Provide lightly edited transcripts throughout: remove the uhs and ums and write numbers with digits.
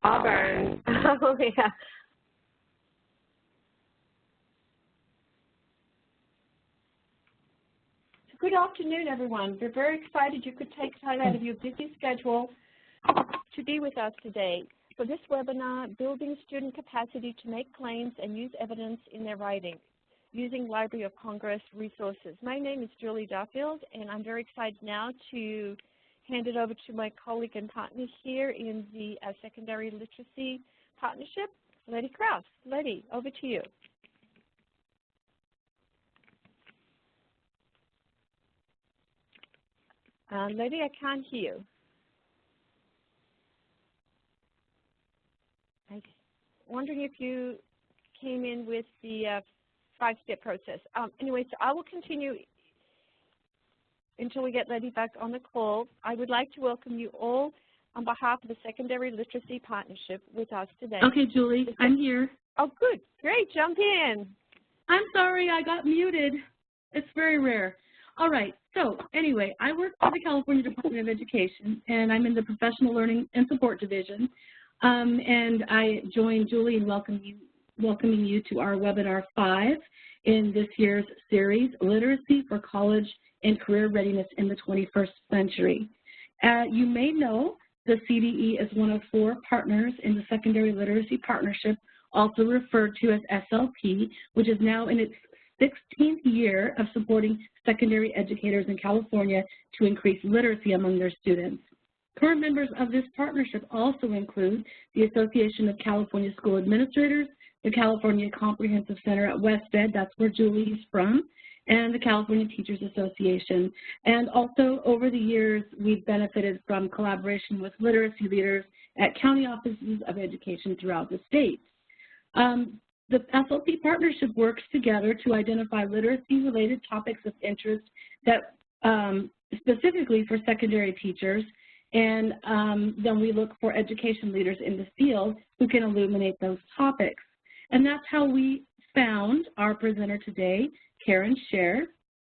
Auburn. Oh, yeah. Good afternoon, everyone. We're very excited you could take time out of your busy schedule to be with us today for this webinar, Building Student Capacity to Make Claims and Use Evidence in Their Writing, using Library of Congress resources. My name is Julie Duffield, and I'm very excited now to hand it over to my colleague and partner here in the Secondary Literacy Partnership, Letty Krause. Letty, over to you. Letty, I can't hear you. I'm wondering if you came in with the five-step process. Anyway, so I will continue until we get Letty back on the call. I would like to welcome you all on behalf of the Secondary Literacy Partnership with us today. Okay, Julie, I'm here. Oh, good. Great. Jump in. I'm sorry, I got muted. It's very rare. All right, so anyway, I work for the California Department of Education, and I'm in the Professional Learning and Support Division. And I joined Julie in welcoming you to our webinar 5 in this year's series, Literacy for College and Career Readiness in the 21st Century. You may know the CDE is one of 4 partners in the Secondary Literacy Partnership, also referred to as SLP, which is now in its 16th year of supporting secondary educators in California to increase literacy among their students. Current members of this partnership also include the Association of California School Administrators, the California Comprehensive Center at WestEd, that's where Julie's from, and the California Teachers Association. And also, over the years, we've benefited from collaboration with literacy leaders at county offices of education throughout the state. The SLP partnership works together to identify literacy-related topics of interest that specifically for secondary teachers, and then we look for education leaders in the field who can illuminate those topics. And that's how we found our presenter today, Karen Scher.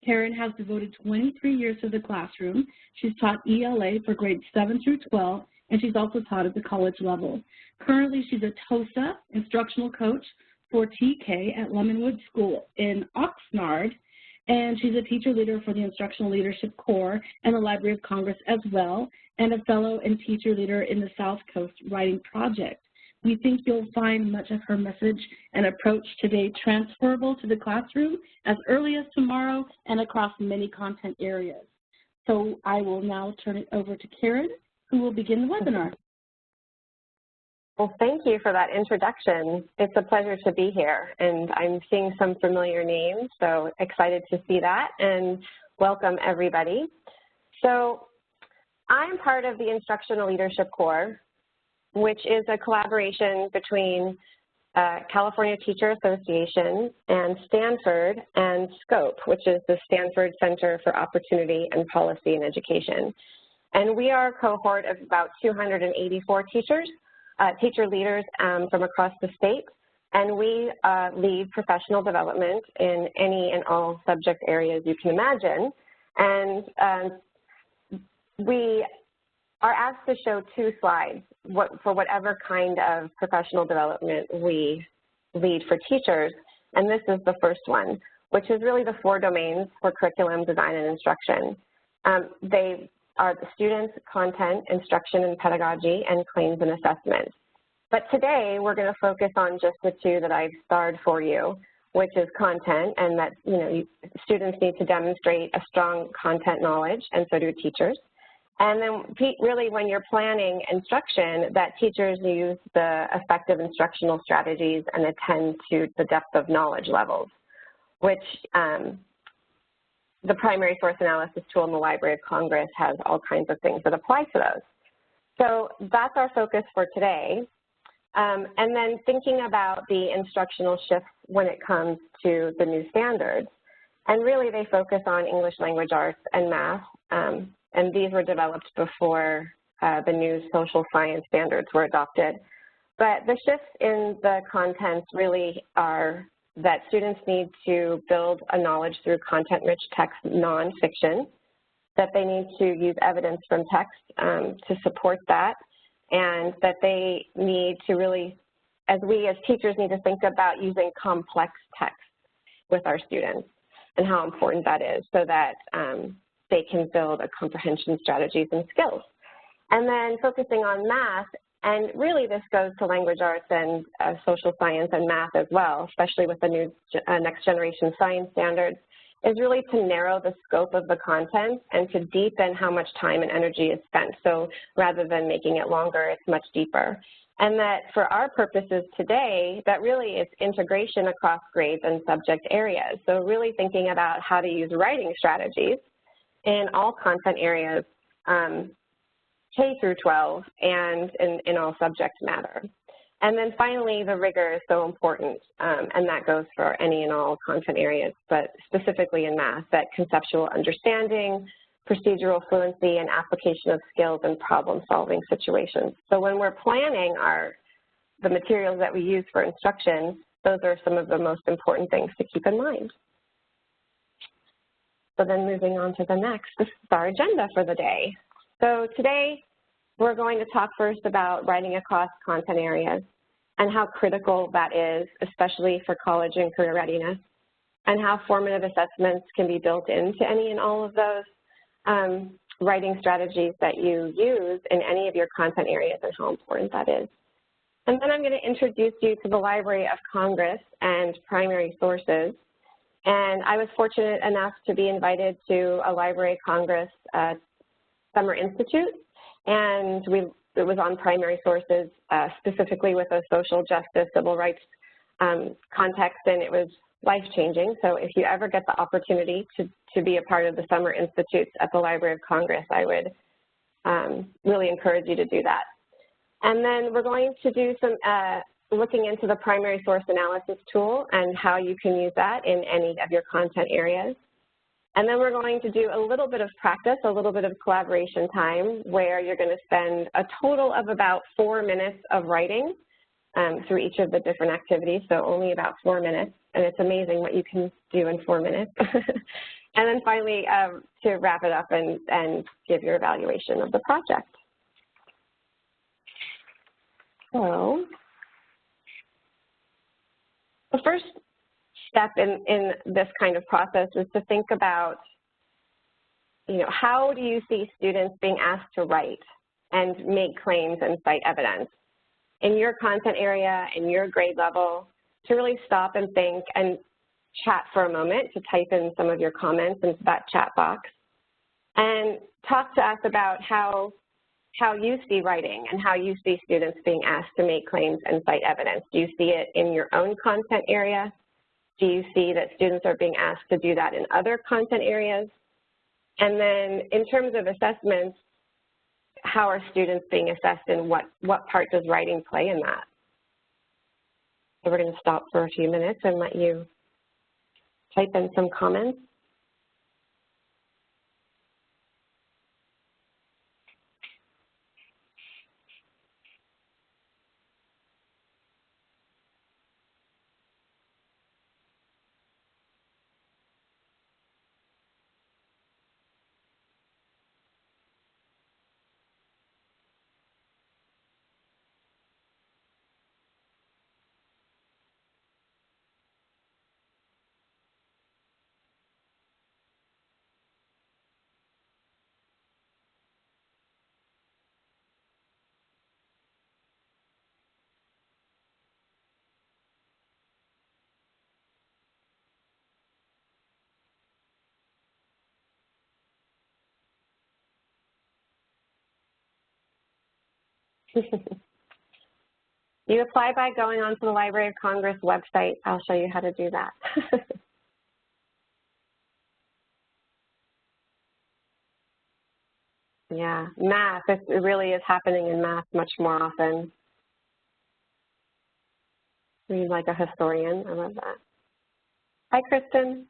Karen has devoted 23 years to the classroom. She's taught ELA for grades 7 through 12, and she's also taught at the college level. Currently, she's a TOSA instructional coach for TK at Lemonwood School in Oxnard, and she's a teacher leader for the Instructional Leadership Corps and the Library of Congress as well, and a fellow and teacher leader in the South Coast Writing Project. We think you'll find much of her message and approach today transferable to the classroom as early as tomorrow and across many content areas. So I will now turn it over to Karen, who will begin the webinar. Well, thank you for that introduction. It's a pleasure to be here, and I'm seeing some familiar names, so excited to see that, and welcome everybody. So I'm part of the Instructional Leadership Corps, which is a collaboration between California Teacher Association and Stanford and SCOPE, which is the Stanford Center for Opportunity and Policy in Education. And we are a cohort of about 284 teachers, teacher leaders from across the state, and we lead professional development in any and all subject areas you can imagine. And we are asked to show 2 slides for whatever kind of professional development we lead for teachers, and this is the first one, which is really the 4 domains for curriculum, design, and instruction. They are the students, content, instruction and pedagogy, and claims and assessment. But today we're going to focus on just the 2 that I've starred for you, which is content, and that students need to demonstrate a strong content knowledge, and so do teachers. And then really when you're planning instruction, that teachers use the effective instructional strategies and attend to the depth of knowledge levels, which the primary source analysis tool in the Library of Congress has all kinds of things that apply to those. So that's our focus for today. And then thinking about the instructional shifts when it comes to the new standards. And really they focus on English language arts and math, and these were developed before the new social science standards were adopted. But the shifts in the contents really are that students need to build a knowledge through content-rich text nonfiction, that they need to use evidence from text to support that, and that they need to really, as we as teachers need to think about using complex text with our students and how important that is so that they can build a comprehension strategies and skills. And then focusing on math, and really this goes to language arts and social science and math as well, especially with the new next generation science standards, is really to narrow the scope of the content and to deepen how much time and energy is spent. So rather than making it longer, it's much deeper. And that for our purposes today, that really is integration across grades and subject areas. So really thinking about how to use writing strategies in all content areas, K through 12, and in all subject matter. And then finally, the rigor is so important, and that goes for any and all content areas, but specifically in math, that conceptual understanding, procedural fluency, and application of skills in problem-solving situations. So when we're planning the materials that we use for instruction, those are some of the most important things to keep in mind. So then moving on to the next, this is our agenda for the day. So today, we're going to talk first about writing across content areas and how critical that is, especially for college and career readiness, and how formative assessments can be built into any and all of those writing strategies that you use in any of your content areas and how important that is. And then I'm going to introduce you to the Library of Congress and primary sources. And I was fortunate enough to be invited to a Library of Congress Summer Institute, and it was on primary sources, specifically with a social justice, civil rights context, and it was life-changing. So if you ever get the opportunity to be a part of the Summer Institutes at the Library of Congress, I would really encourage you to do that. And then we're going to do some looking into the primary source analysis tool and how you can use that in any of your content areas. And then we're going to do a little bit of practice, a little bit of collaboration time, where you're going to spend a total of about 4 minutes of writing through each of the different activities, so only about 4 minutes. And it's amazing what you can do in 4 minutes. And then finally, to wrap it up and give your evaluation of the project. So the first step in this kind of process is to think about, how do you see students being asked to write and make claims and cite evidence in your content area, in your grade level, to really stop and think and chat for a moment, to type in some of your comments into that chat box, and talk to us about how you see writing and how you see students being asked to make claims and cite evidence. Do you see it in your own content area? Do you see that students are being asked to do that in other content areas? And then in terms of assessments, how are students being assessed and what part does writing play in that? So we're going to stop for a few minutes and let you type in some comments. You apply by going onto the Library of Congress website. I'll show you how to do that. Yeah, math, it really is happening in math much more often. Read like a historian, I love that. Hi, Kristen.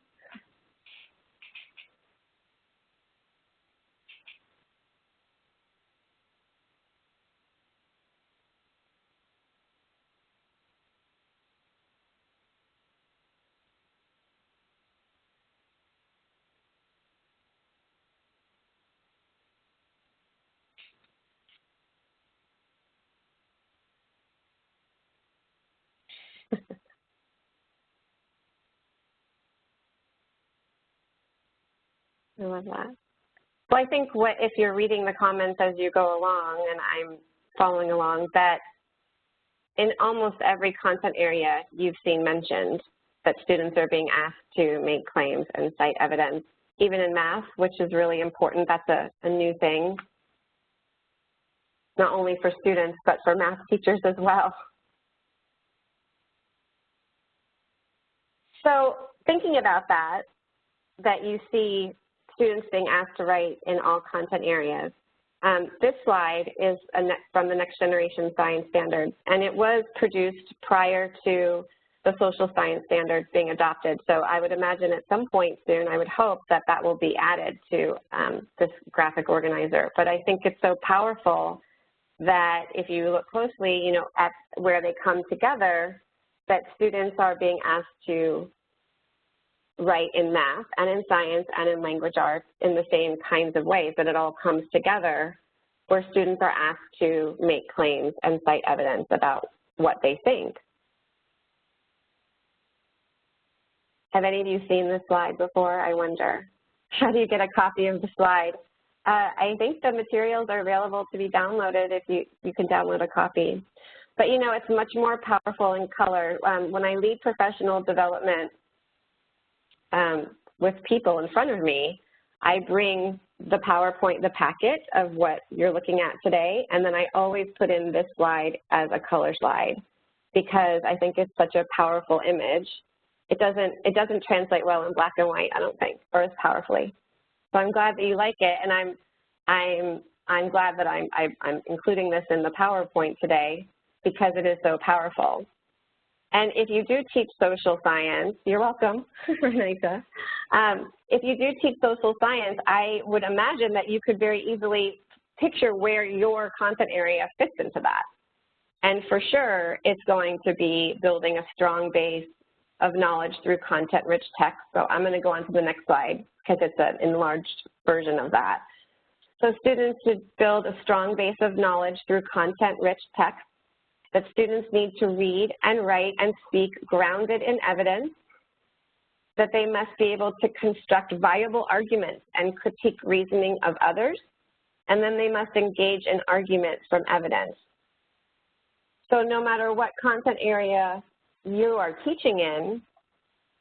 I love that. Well, I think if you're reading the comments as you go along, and I'm following along, that in almost every content area you've seen mentioned that students are being asked to make claims and cite evidence. Even in math, which is really important, that's a new thing, not only for students, but for math teachers as well. So thinking about that you see students being asked to write in all content areas, this slide is from the Next Generation Science Standards, and it was produced prior to the social science standards being adopted. So I would imagine at some point soon, I would hope that that will be added to this graphic organizer. But I think it's so powerful that if you look closely, you know, at where they come together, that students are being asked to write in math and in science and in language arts in the same kinds of ways, that it all comes together where students are asked to make claims and cite evidence about what they think. Have any of you seen this slide before, I wonder? How do you get a copy of the slide? I think the materials are available to be downloaded if you can download a copy. But you know, it's much more powerful in color. When I lead professional development with people in front of me, I bring the PowerPoint, the packet of what you're looking at today, and then I always put in this slide as a color slide because I think it's such a powerful image. It doesn't translate well in black and white, I don't think, or as powerfully. So I'm glad that you like it, and I'm glad that I'm including this in the PowerPoint today because it is so powerful. And if you do teach social science, you're welcome, Renata. If you do teach social science, I would imagine that you could very easily picture where your content area fits into that. And for sure, it's going to be building a strong base of knowledge through content-rich text. So I'm going to go on to the next slide because it's an enlarged version of that. So students should build a strong base of knowledge through content-rich text that students need to read and write and speak grounded in evidence, that they must be able to construct viable arguments and critique reasoning of others, and then they must engage in arguments from evidence. So no matter what content area you are teaching in,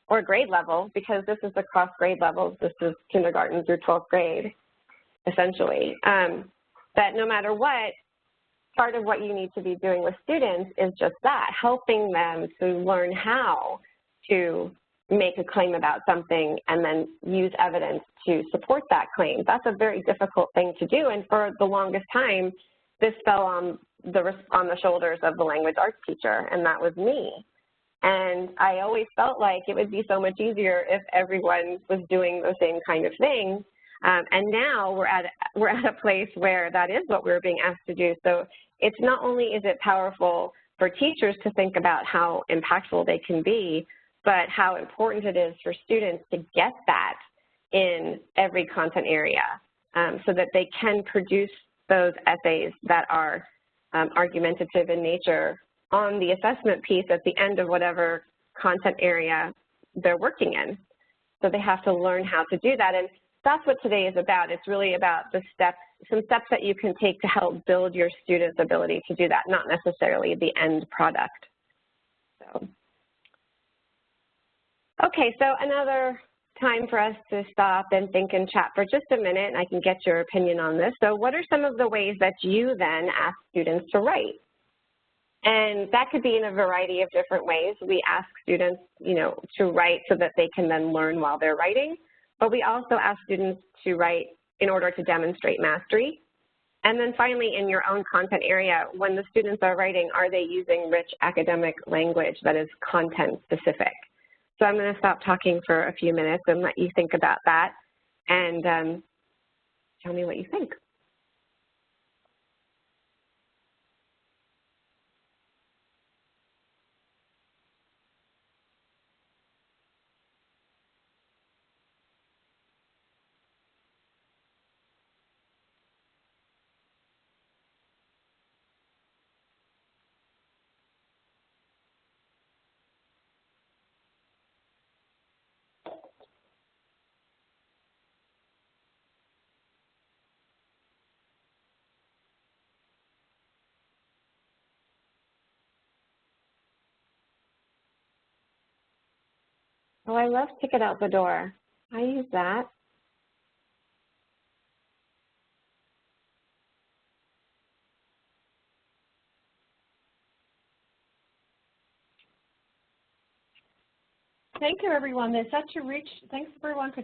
or grade level, because this is across grade levels, this is kindergarten through 12th grade, essentially, that no matter what, part of what you need to be doing with students is just that, helping them to learn how to make a claim about something and then use evidence to support that claim. That's a very difficult thing to do, and for the longest time, this fell on the shoulders of the language arts teacher, and that was me. And I always felt like it would be so much easier if everyone was doing the same kind of thing. And now we're at a place where that is what we're being asked to do. So it's not only is it powerful for teachers to think about how impactful they can be, but how important it is for students to get that in every content area so that they can produce those essays that are argumentative in nature on the assessment piece at the end of whatever content area they're working in. So they have to learn how to do that. And that's what today is about. It's really about the steps, some steps that you can take to help build your students' ability to do that, not necessarily the end product. So, okay, so another time for us to stop and think and chat for just a minute, and I can get your opinion on this. So what are some of the ways that you then ask students to write? And that could be in a variety of different ways. We ask students, you know, to write so that they can then learn while they're writing. But we also ask students to write in order to demonstrate mastery. And then finally, in your own content area, when the students are writing, are they using rich academic language that is content specific? So I'm going to stop talking for a few minutes and let you think about that and tell me what you think. Oh, I love Ticket Out the Door. I use that. Thank you, everyone. There's such a rich, thanks everyone for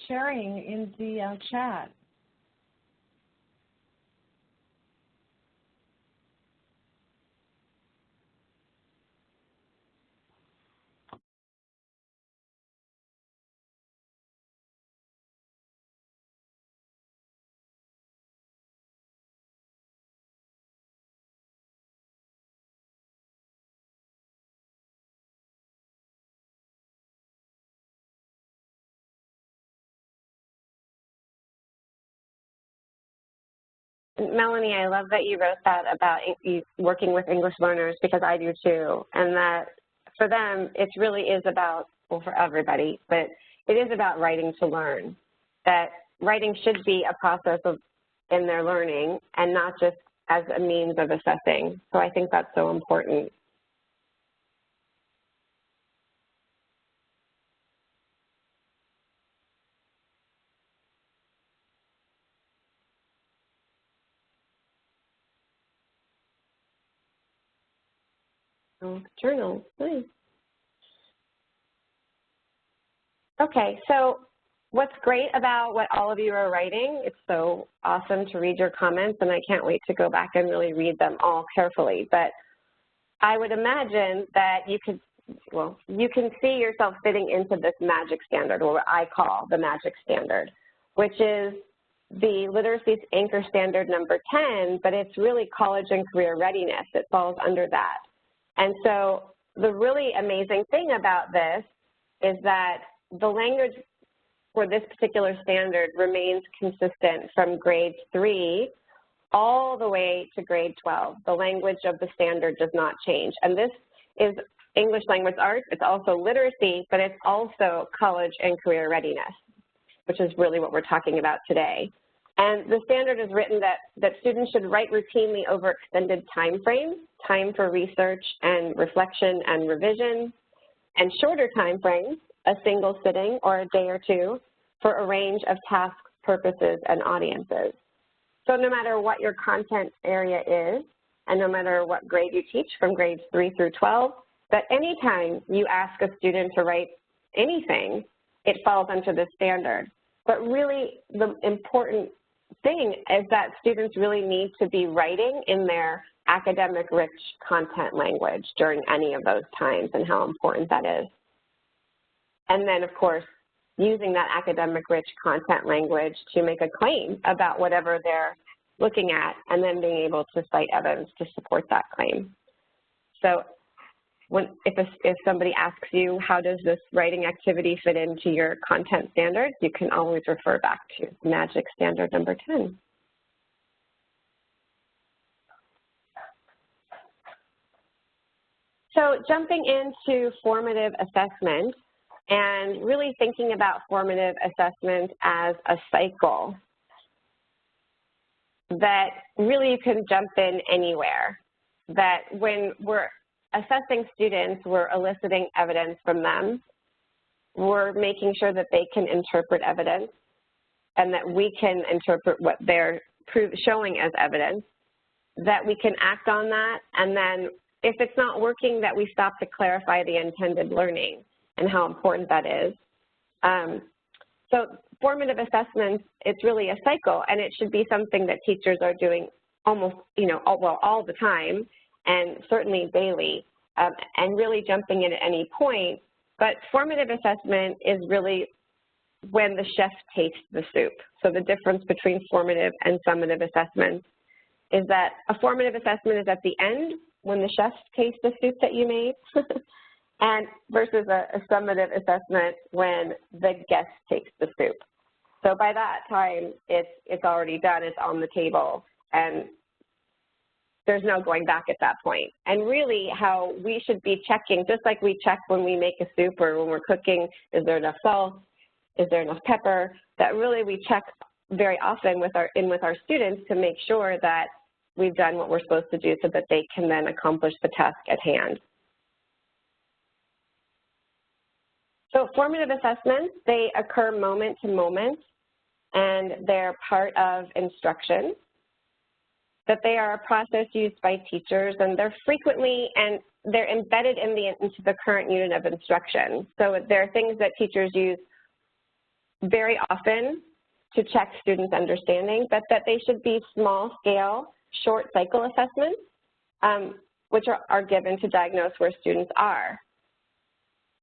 sharing in the chat. Melanie, I love that you wrote that about working with English learners, because I do too, and that for them, it really is about, well, for everybody, but it is about writing to learn, that writing should be a process in their learning and not just as a means of assessing. So I think that's so important. Journal, nice. Okay, so what's great about what all of you are writing, it's so awesome to read your comments, and I can't wait to go back and really read them all carefully. But I would imagine that you can see yourself fitting into this magic standard, or what I call the magic standard, which is the Literacy Anchor Standard number 10, but it's really college and career readiness. It falls under that. And so the really amazing thing about this is that the language for this particular standard remains consistent from grade 3 all the way to grade 12. The language of the standard does not change. And this is English language arts. It's also literacy, but it's also college and career readiness, which is really what we're talking about today. And the standard is written that students should write routinely over extended time frames, time for research and reflection and revision, and shorter time frames, a single sitting or a day or two, for a range of tasks, purposes, and audiences. So no matter what your content area is, and no matter what grade you teach from grades 3 through 12, that anytime you ask a student to write anything, it falls under the standard. But really, the important thing is that students really need to be writing in their academic rich content language during any of those times, and how important that is. And then, of course, using that academic rich content language to make a claim about whatever they're looking at, and then being able to cite evidence to support that claim. So if somebody asks you, how does this writing activity fit into your content standards, you can always refer back to Magic Standard number 10. So jumping into formative assessment, and really thinking about formative assessment as a cycle, that really you can jump in anywhere, that when we're assessing students, we're eliciting evidence from them, we're making sure that they can interpret evidence, and that we can interpret what they're showing as evidence, that we can act on that, and then if it's not working, that we stop to clarify the intended learning and how important that is. So formative assessment, it's really a cycle, and it should be something that teachers are doing almost, all the time, and certainly daily, and really jumping in at any point. But formative assessment is really when the chef tastes the soup. So the difference between formative and summative assessment is that a formative assessment is at the end when the chef tastes the soup that you made, and versus a summative assessment when the guest takes the soup. So by that time, it's already done, it's on the table, and there's no going back at that point. And really how we should be checking, just like we check when we make a soup or when we're cooking, is there enough salt, is there enough pepper, that really we check very often with our students to make sure that we've done what we're supposed to do so that they can then accomplish the task at hand. So formative assessments, they occur moment to moment, and they're part of instruction. That they are a process used by teachers, and they're frequently, and they're embedded into the current unit of instruction. So there are things that teachers use very often to check students' understanding, but that they should be small-scale, short-cycle assessments, which are given to diagnose where students are.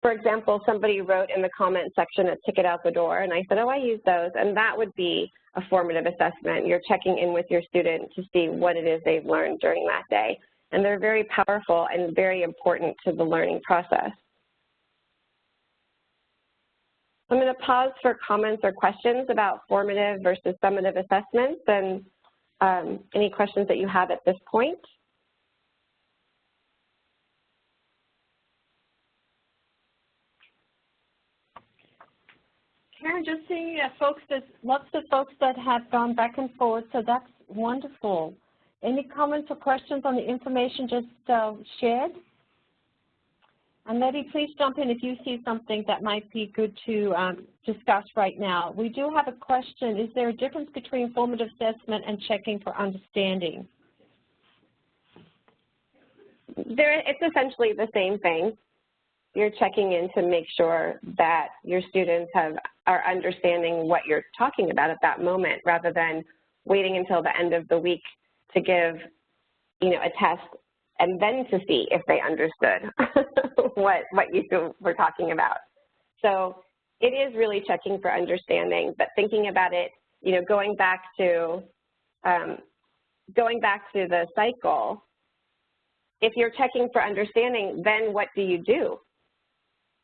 For example, somebody wrote in the comment section a ticket out the door, and I said, oh, I use those, and that would be a formative assessment. You're checking in with your student to see what it is they've learned during that day. And they're very powerful and very important to the learning process. I'm going to pause for comments or questions about formative versus summative assessments, and any questions that you have at this point. Karen, just seeing folks, there's lots of folks that have gone back and forth, so that's wonderful. Any comments or questions on the information just shared? And Letty, please jump in if you see something that might be good to discuss right now. We do have a question. Is there a difference between formative assessment and checking for understanding? It's essentially the same thing. You're checking in to make sure that your students are understanding what you're talking about at that moment, rather than waiting until the end of the week to give, a test and then to see if they understood what you were talking about. So it is really checking for understanding, but thinking about it, going back to the cycle. If you're checking for understanding, then what do you do?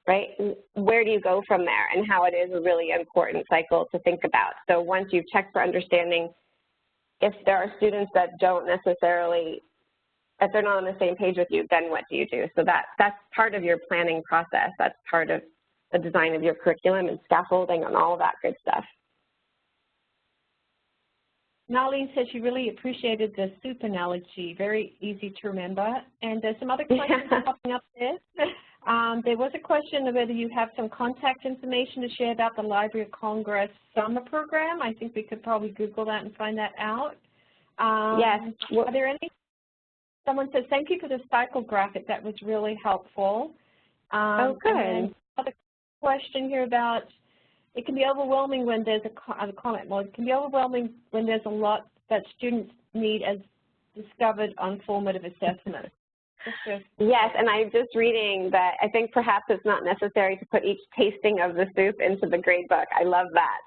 Right? Where do you go from there, and how it is a really important cycle to think about. So once you've checked for understanding, if there are students that don't necessarily, if they're not on the same page with you, then what do you do? So that's part of your planning process. That's part of the design of your curriculum and scaffolding and all of that good stuff. Nalene says she really appreciated the soup analogy, very easy to remember. And there's some other questions popping up there. There was a question of whether you have some contact information to share about the Library of Congress summer program. I think we could probably Google that and find that out. Yes. Are there any? Someone says, thank you for the cycle graphic. That was really helpful. Oh, good. And another question here about, it can be overwhelming when there's a comment. Well, it can be overwhelming when there's a lot that students need as discovered on formative assessment. Yes, and I'm just reading that I think perhaps it's not necessary to put each tasting of the soup into the grade book. I love that.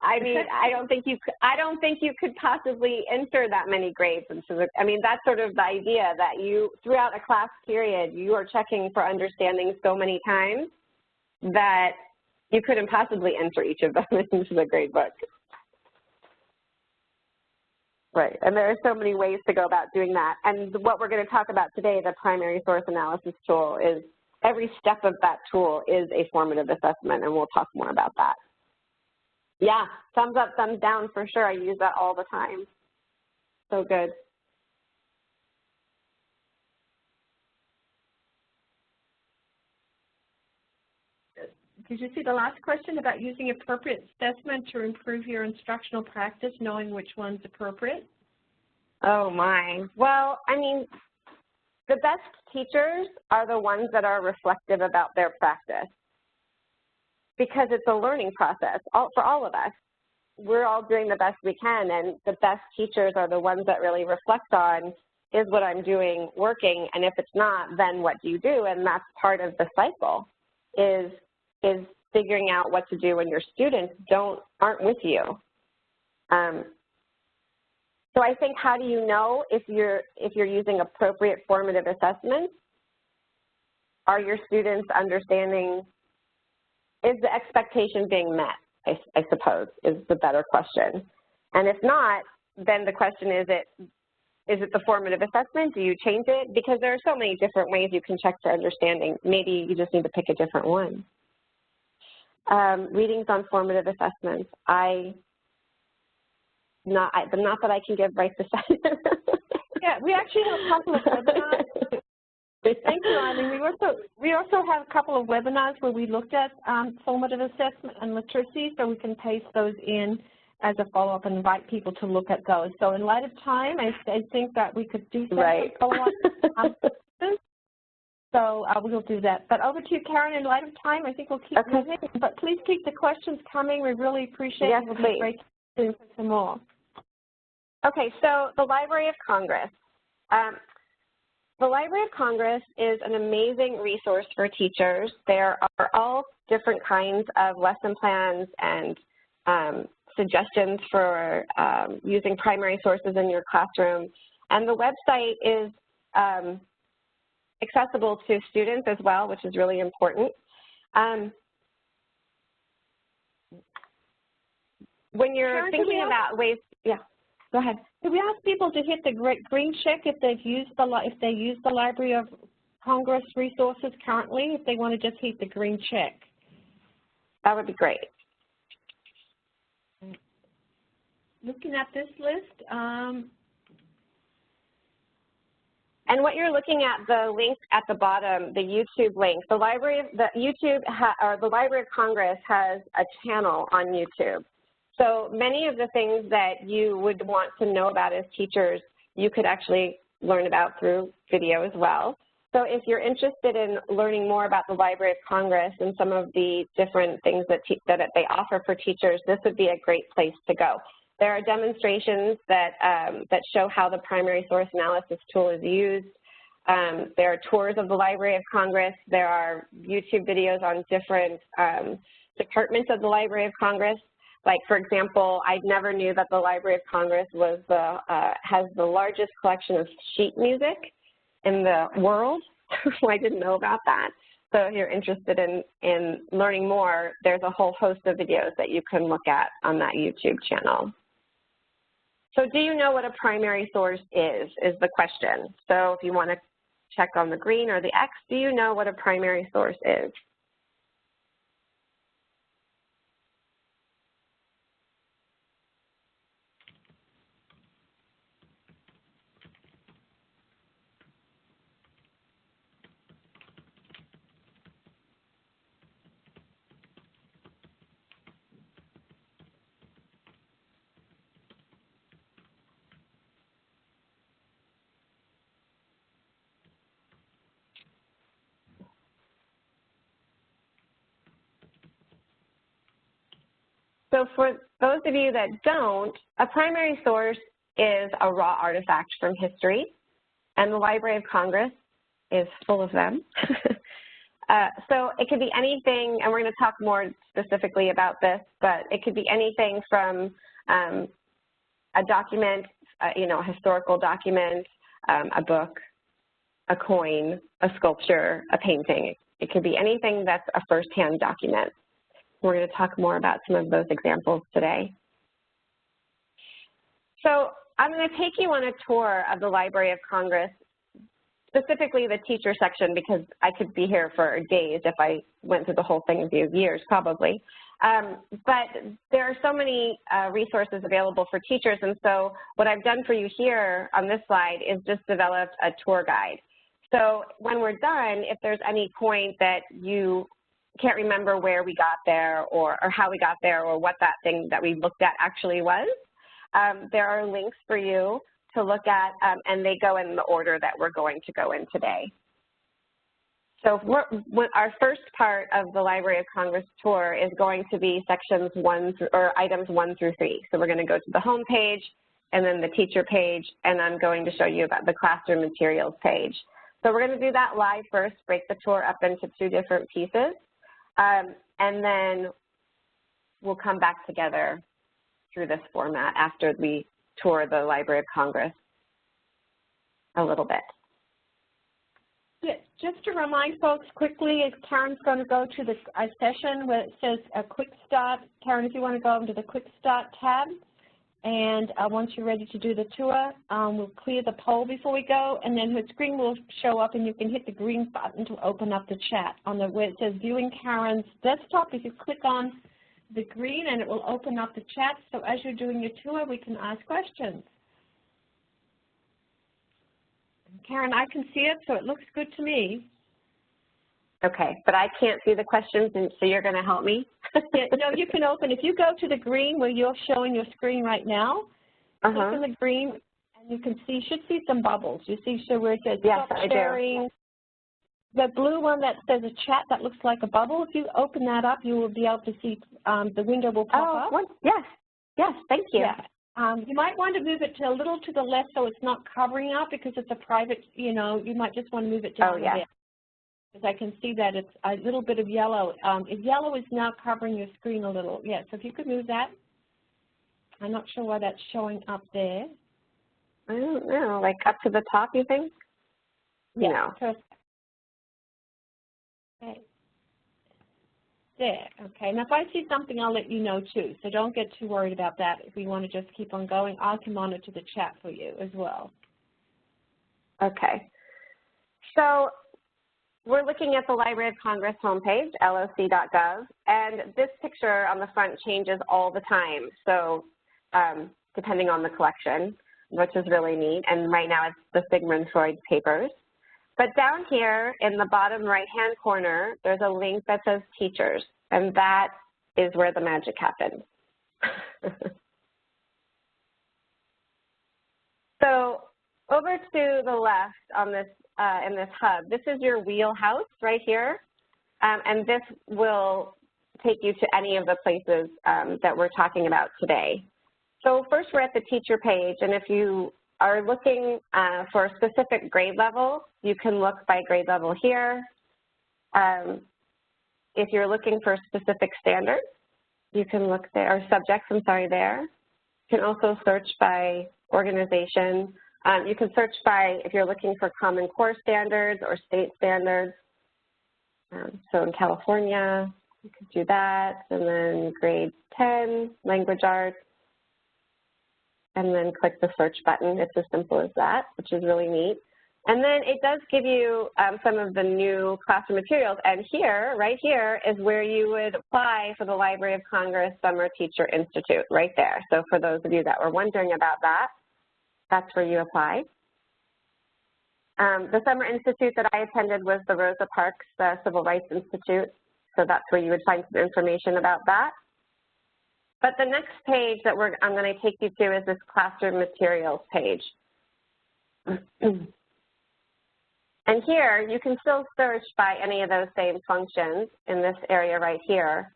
I mean, I don't think you could possibly enter that many grades into the, I mean, that's sort of the idea that you, throughout a class period, you are checking for understanding so many times that you couldn't possibly enter each of them into the grade book. Right, and there are so many ways to go about doing that. And what we're going to talk about today, the primary source analysis tool, is every step of that tool is a formative assessment, and we'll talk more about that. Yeah, thumbs up, thumbs down for sure. I use that all the time. So good. Did you see the last question about using appropriate assessment to improve your instructional practice, knowing which one's appropriate? Oh my. Well, I mean, the best teachers are the ones that are reflective about their practice, because it's a learning process for all of us. We're all doing the best we can, and the best teachers are the ones that really reflect on, is what I'm doing working, and if it's not, then what do you do? And that's part of the cycle, is figuring out what to do when your students aren't with you. So I think, how do you know if you're using appropriate formative assessments? Are your students understanding? Is the expectation being met? I suppose is the better question. And if not, then the question is it the formative assessment? Do you change it? Because there are so many different ways you can check for understanding. Maybe you just need to pick a different one. Readings on formative assessments. Not that I can give right this second. Yeah, we actually have a couple of webinars. Thank you, Eileen. We also have a couple of webinars where we looked at formative assessment and literacy, so we can paste those in as a follow-up and invite people to look at those. So in light of time, I think that we could do some follow-up. So we'll do that. But over to you, Karen. In light of time, I think we'll keep moving. But please keep the questions coming. We really appreciate it. We'll be great to do some more. Okay, so the Library of Congress. The Library of Congress is an amazing resource for teachers. There are all different kinds of lesson plans and suggestions for using primary sources in your classroom. And the website is accessible to students as well, which is really important. When you're thinking about ways, go ahead. Could we ask people to hit the green check if they've used the Library of Congress resources currently? If they want to just hit the green check, that would be great. Looking at this list. And what you're looking at, the link at the bottom, the YouTube link, the Library of Congress has a channel on YouTube. So many of the things that you would want to know about as teachers, you could actually learn about through video as well. So if you're interested in learning more about the Library of Congress and some of the different things that they offer for teachers, this would be a great place to go. There are demonstrations that show how the primary source analysis tool is used. There are tours of the Library of Congress. There are YouTube videos on different departments of the Library of Congress. Like, for example, I never knew that the Library of Congress was has the largest collection of sheet music in the world. I didn't know about that. So if you're interested in learning more, there's a whole host of videos that you can look at on that YouTube channel. So do you know what a primary source is the question. So if you want to check on the green or the X, do you know what a primary source is? So for those of you that don't, a primary source is a raw artifact from history, and the Library of Congress is full of them. So it could be anything, and we're going to talk more specifically about this, but it could be anything from a document, a historical document, a book, a coin, a sculpture, a painting. It could be anything that's a first-hand document. We're going to talk more about some of those examples today. So I'm going to take you on a tour of the Library of Congress, specifically the teacher section, because I could be here for days if I went through the whole thing with you, years probably. But there are so many resources available for teachers, and so what I've done for you here on this slide is just developed a tour guide. So when we're done, if there's any point that you can't remember where we got there or how we got there or what that thing that we looked at actually was, there are links for you to look at, and they go in the order that we're going to go in today. So our first part of the Library of Congress tour is going to be items 1 through 3. So we're going to go to the home page and then the teacher page, and I'm going to show you about the classroom materials page. So we're going to do that live first, break the tour up into 2 different pieces. And then we'll come back together through this format after we tour the Library of Congress a little bit. Yeah, just to remind folks quickly, Karen's going to go to the session where it says a quick start. Karen, if you want to go into the quick start tab, and once you're ready to do the tour, we'll clear the poll before we go, and then her screen will show up and you can hit the green button to open up the chat on where it says viewing Karen's desktop. If you click on the green, and it will open up the chat, so as you're doing your tour, we can ask questions. Karen, I can see it, so it looks good to me. Okay, but I can't see the questions, and so you're going to help me? Yeah, no, you can open. If you go to the green where you're showing your screen right now, click on the green, and you can see, should see some bubbles. You see where it says yes, stop sharing. The blue one that says a chat that looks like a bubble, if you open that up, you will be able to see the window will pop up. Yes, thank you. Yeah. You might want to move it a little to the left so it's not covering up because it's a private, you might just want to move it down a bit. Because I can see that it's a little bit of yellow. Yellow is now covering your screen a little. Yeah, so if you could move that. I'm not sure why that's showing up there. I don't know, like up to the top, you think? Yeah, no. Perfect. Okay. There, okay. Now if I see something, I'll let you know too, so don't get too worried about that. If we want to just keep on going, I can monitor the chat for you as well. Okay. So we're looking at the Library of Congress homepage, loc.gov, and this picture on the front changes all the time, so depending on the collection, which is really neat, and right now it's the Sigmund Freud papers. But down here in the bottom right-hand corner, there's a link that says Teachers, and that is where the magic happens. So over to the left on this, in this hub, this is your wheelhouse right here, and this will take you to any of the places that we're talking about today. So first we're at the teacher page, and if you are looking for a specific grade level, you can look by grade level here. If you're looking for specific standards, you can look there, or subjects, I'm sorry, there. You can also search by organization. You can search by, if you're looking for Common Core standards or state standards. So in California, you could do that, and then grade 10, language arts, and then click the search button. It's as simple as that, which is really neat. And then it does give you some of the new classroom materials. And here, right here, is where you would apply for the Library of Congress Summer Teacher Institute, right there. So for those of you that were wondering about that, that's where you apply. The Summer Institute that I attended was the Rosa Parks Civil Rights Institute. So that's where you would find some information about that. But the next page that I'm going to take you to is this classroom materials page. And here, you can still search by any of those same functions in this area right here.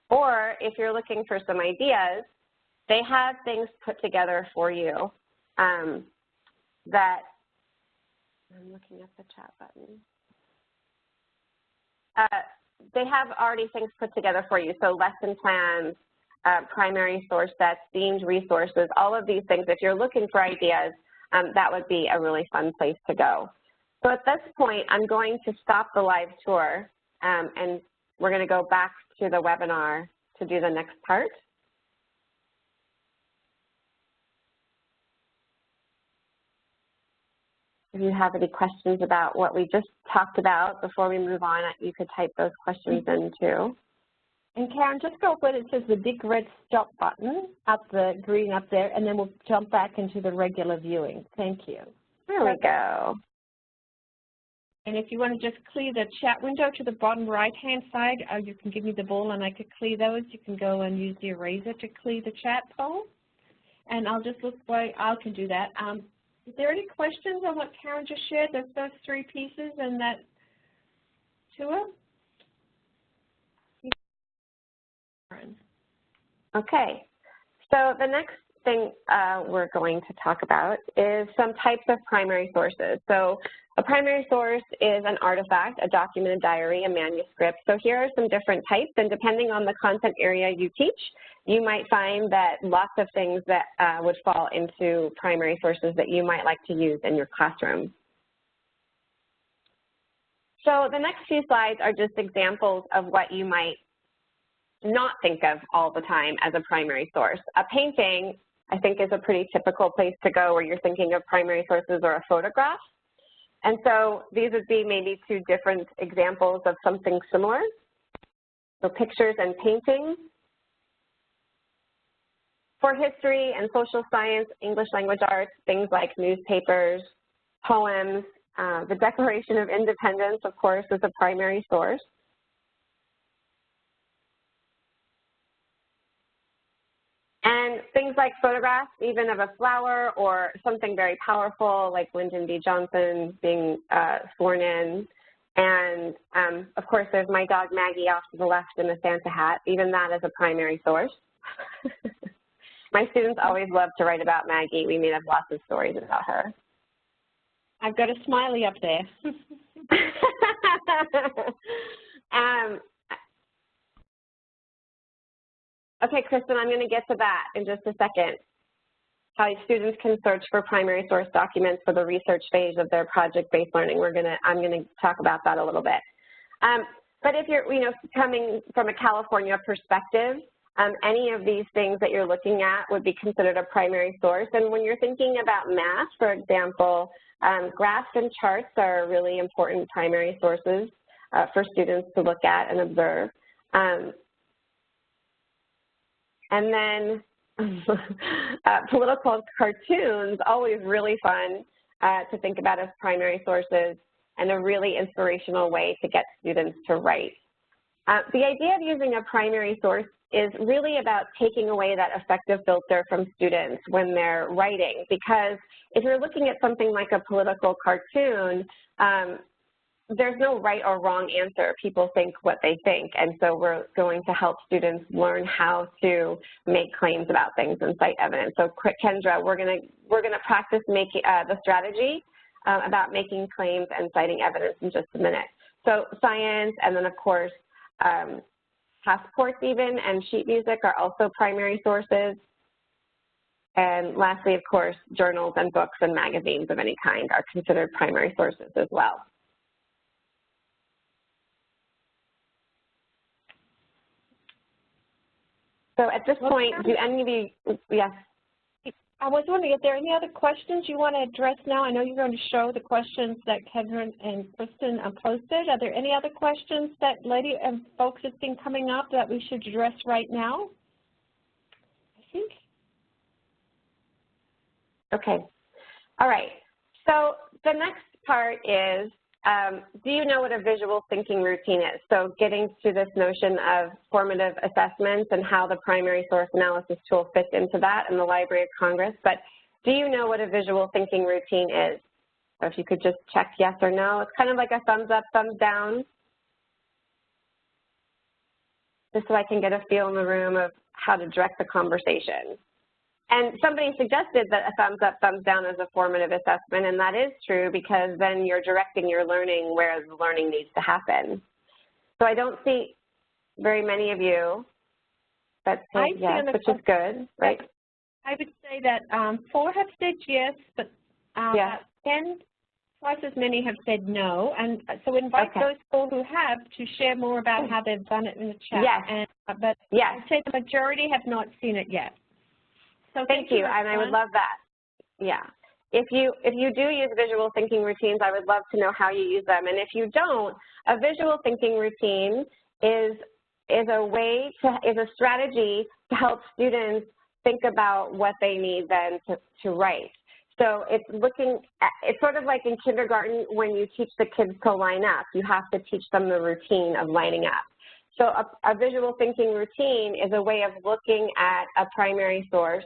Or if you're looking for some ideas, they have things put together for you that, I'm looking at the chat button. They have already things put together for you. So lesson plans, primary source sets, themed resources, all of these things. If you're looking for ideas, that would be a really fun place to go. So at this point, I'm going to stop the live tour, and we're going to go back to the webinar to do the next part. If you have any questions about what we just talked about before we move on, you could type those questions in too. And Karen, just go where it says the big red stop button, up the green up there, and then we'll jump back into the regular viewing. Thank you. There we go. And if you want to just clear the chat window to the bottom right-hand side, you can give me the ball and I could clear those. You can go and use the eraser to clear the chat poll. And I'll just look why I can do that. Is there any questions on what Karen just shared, those first three pieces and that tour? Okay, so the next thing we're going to talk about is some types of primary sources. So a primary source is an artifact, a document, a diary, a manuscript. So here are some different types, and depending on the content area you teach, you might find that lots of things that would fall into primary sources that you might like to use in your classroom. So the next few slides are just examples of what you might not think of all the time as a primary source. A painting, I think, is a pretty typical place to go where you're thinking of primary sources, or a photograph. And so these would be maybe two different examples of something similar. So pictures and paintings. For history and social science, English language arts, things like newspapers, poems, The Declaration of Independence, of course, is a primary source. And things like photographs, even of a flower or something very powerful like Lyndon B. Johnson being sworn in. And, of course, there's my dog Maggie off to the left in the Santa hat. Even that is a primary source. My students always love to write about Maggie. We made up lots of stories about her. I've got a smiley up there. Okay, Kristen, I'm going to get to that in just a second. How students can search for primary source documents for the research phase of their project-based learning. I'm going to talk about that a little bit. But if you're, coming from a California perspective, any of these things that you're looking at would be considered a primary source. And when you're thinking about math, for example, graphs and charts are really important primary sources for students to look at and observe. And then political cartoons, always really fun to think about as primary sources and a really inspirational way to get students to write. The idea of using a primary source is really about taking away that affective filter from students when they're writing, because if you're looking at something like a political cartoon, there's no right or wrong answer. People think what they think, and so we're going to help students learn how to make claims about things and cite evidence. So, Kendra, we're gonna practice making the strategy about making claims and citing evidence in just a minute. So, science, and then of course, passports even and sheet music are also primary sources. And lastly, of course, journals and books and magazines of any kind are considered primary sources as well. So at this point, do any of you, yes? I was wondering if there are any other questions you want to address now. I know you're going to show the questions that Kendra and Kristen posted. Are there any other questions that folks have been coming up that we should address right now? I think. Okay. All right. So the next part is, do you know what a visual thinking routine is? So getting to this notion of formative assessments and how the primary source analysis tool fits into that in the Library of Congress. But do you know what a visual thinking routine is? So if you could just check yes or no. It's kind of like a thumbs up, thumbs down. Just so I can get a feel in the room of how to direct the conversation. And somebody suggested that a thumbs up, thumbs down is a formative assessment, and that is true because then you're directing your learning where the learning needs to happen. So I don't see very many of you that say yes, which is good, right? I would say that 4 have said yes, but yes. 10, twice as many have said no. And so invite those 4 who have to share more about how they've done it in the chat. Yes. And, but yes. I'd say the majority have not seen it yet. So thank you, and I would love that. Yeah. If you do use visual thinking routines, I would love to know how you use them. And if you don't, a visual thinking routine is a strategy to help students think about what they need then to write. So it's sort of like in kindergarten when you teach the kids to line up. You have to teach them the routine of lining up. So a visual thinking routine is a way of looking at a primary source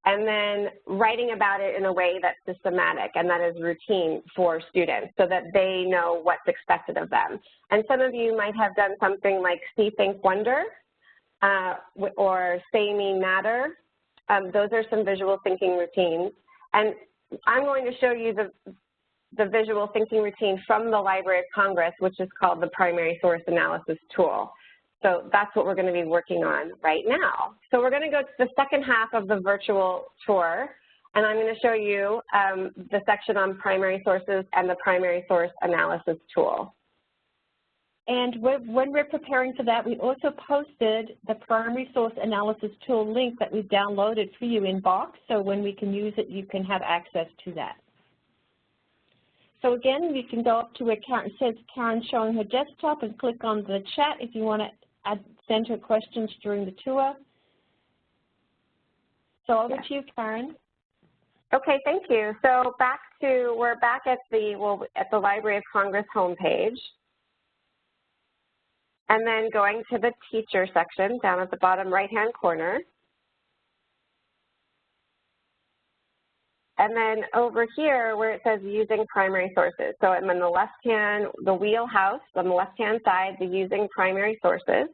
and then writing about it in a way that's systematic and that is routine for students so that they know what's expected of them. And some of you might have done something like See, Think, Wonder or Say, Mean, Matter. Those are some visual thinking routines. And I'm going to show you the visual thinking routine from the Library of Congress, which is called the Primary Source Analysis Tool. So that's what we're going to be working on right now. So we're going to go to the second half of the virtual tour, and I'm going to show you the section on primary sources and the primary source analysis tool. And when we're preparing for that, we also posted the primary source analysis tool link that we downloaded for you in Box, so when we can use it, you can have access to that. So again, you can go up to where Karen says Karen's showing her desktop and click on the chat if you want to send her questions during the tour. So over to you, Karen. Okay, thank you. So we're back at the Library of Congress homepage. And then going to the teacher section down at the bottom right-hand corner. And then over here where it says using primary sources. So I'm on the left-hand, the wheelhouse on the left-hand side, the using primary sources.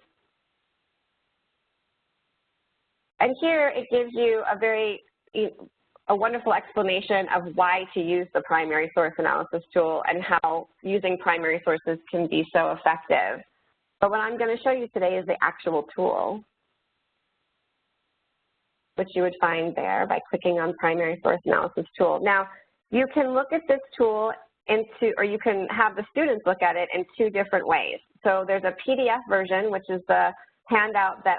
And here it gives you a wonderful explanation of why to use the primary source analysis tool and how using primary sources can be so effective. But what I'm going to show you today is the actual tool, which you would find there by clicking on primary source analysis tool. Now, you can look at this tool or you can have the students look at it in two different ways. So there's a PDF version, which is the handout that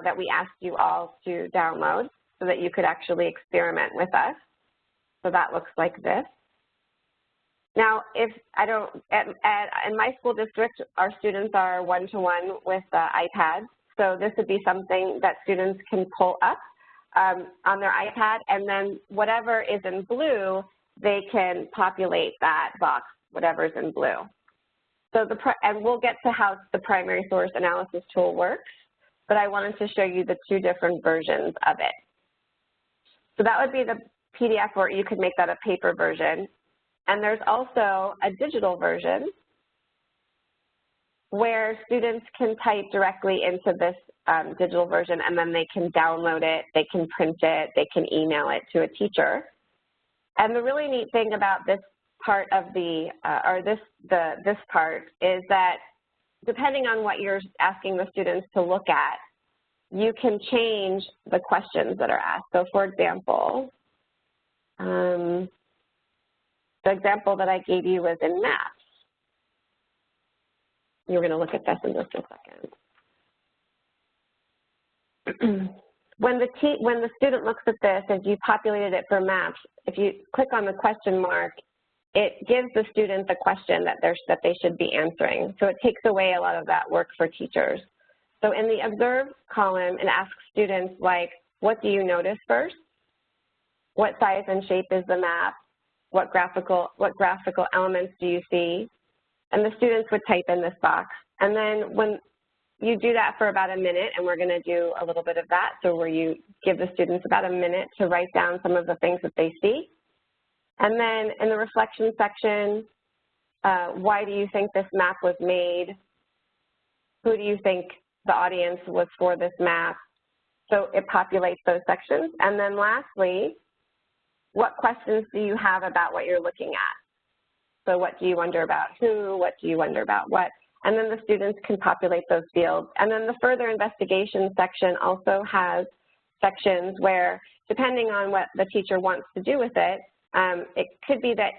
that we asked you all to download so that you could actually experiment with us. So that looks like this. Now, in my school district, our students are one-to-one with iPads. So this would be something that students can pull up on their iPad, and then whatever is in blue, they can populate that box, whatever's in blue. So and we'll get to how the primary source analysis tool works, but I wanted to show you the two different versions of it. So that would be the PDF, or you could make that a paper version. And there's also a digital version where students can type directly into this digital version, and then they can download it, they can print it, they can email it to a teacher. And the really neat thing about this part of this part is that depending on what you're asking the students to look at, you can change the questions that are asked. So for example, the example that I gave you was in math. You're going to look at this in just a second. When the student looks at this, as you populated it for math, if you click on the question mark, it gives the student the question that they should be answering. So it takes away a lot of that work for teachers. So in the observe column, it asks students like, what do you notice first? What size and shape is the map? What graphical elements do you see? And the students would type in this box. And then when you do that for about a minute, and we're going to do a little bit of that, so where you give the students about a minute to write down some of the things that they see. And then in the reflection section, why do you think this map was made? Who do you think the audience was for this map? So it populates those sections. And then lastly, what questions do you have about what you're looking at? So what do you wonder about who? What do you wonder about what? And then the students can populate those fields. And then the further investigation section also has sections where, depending on what the teacher wants to do with it, it could be that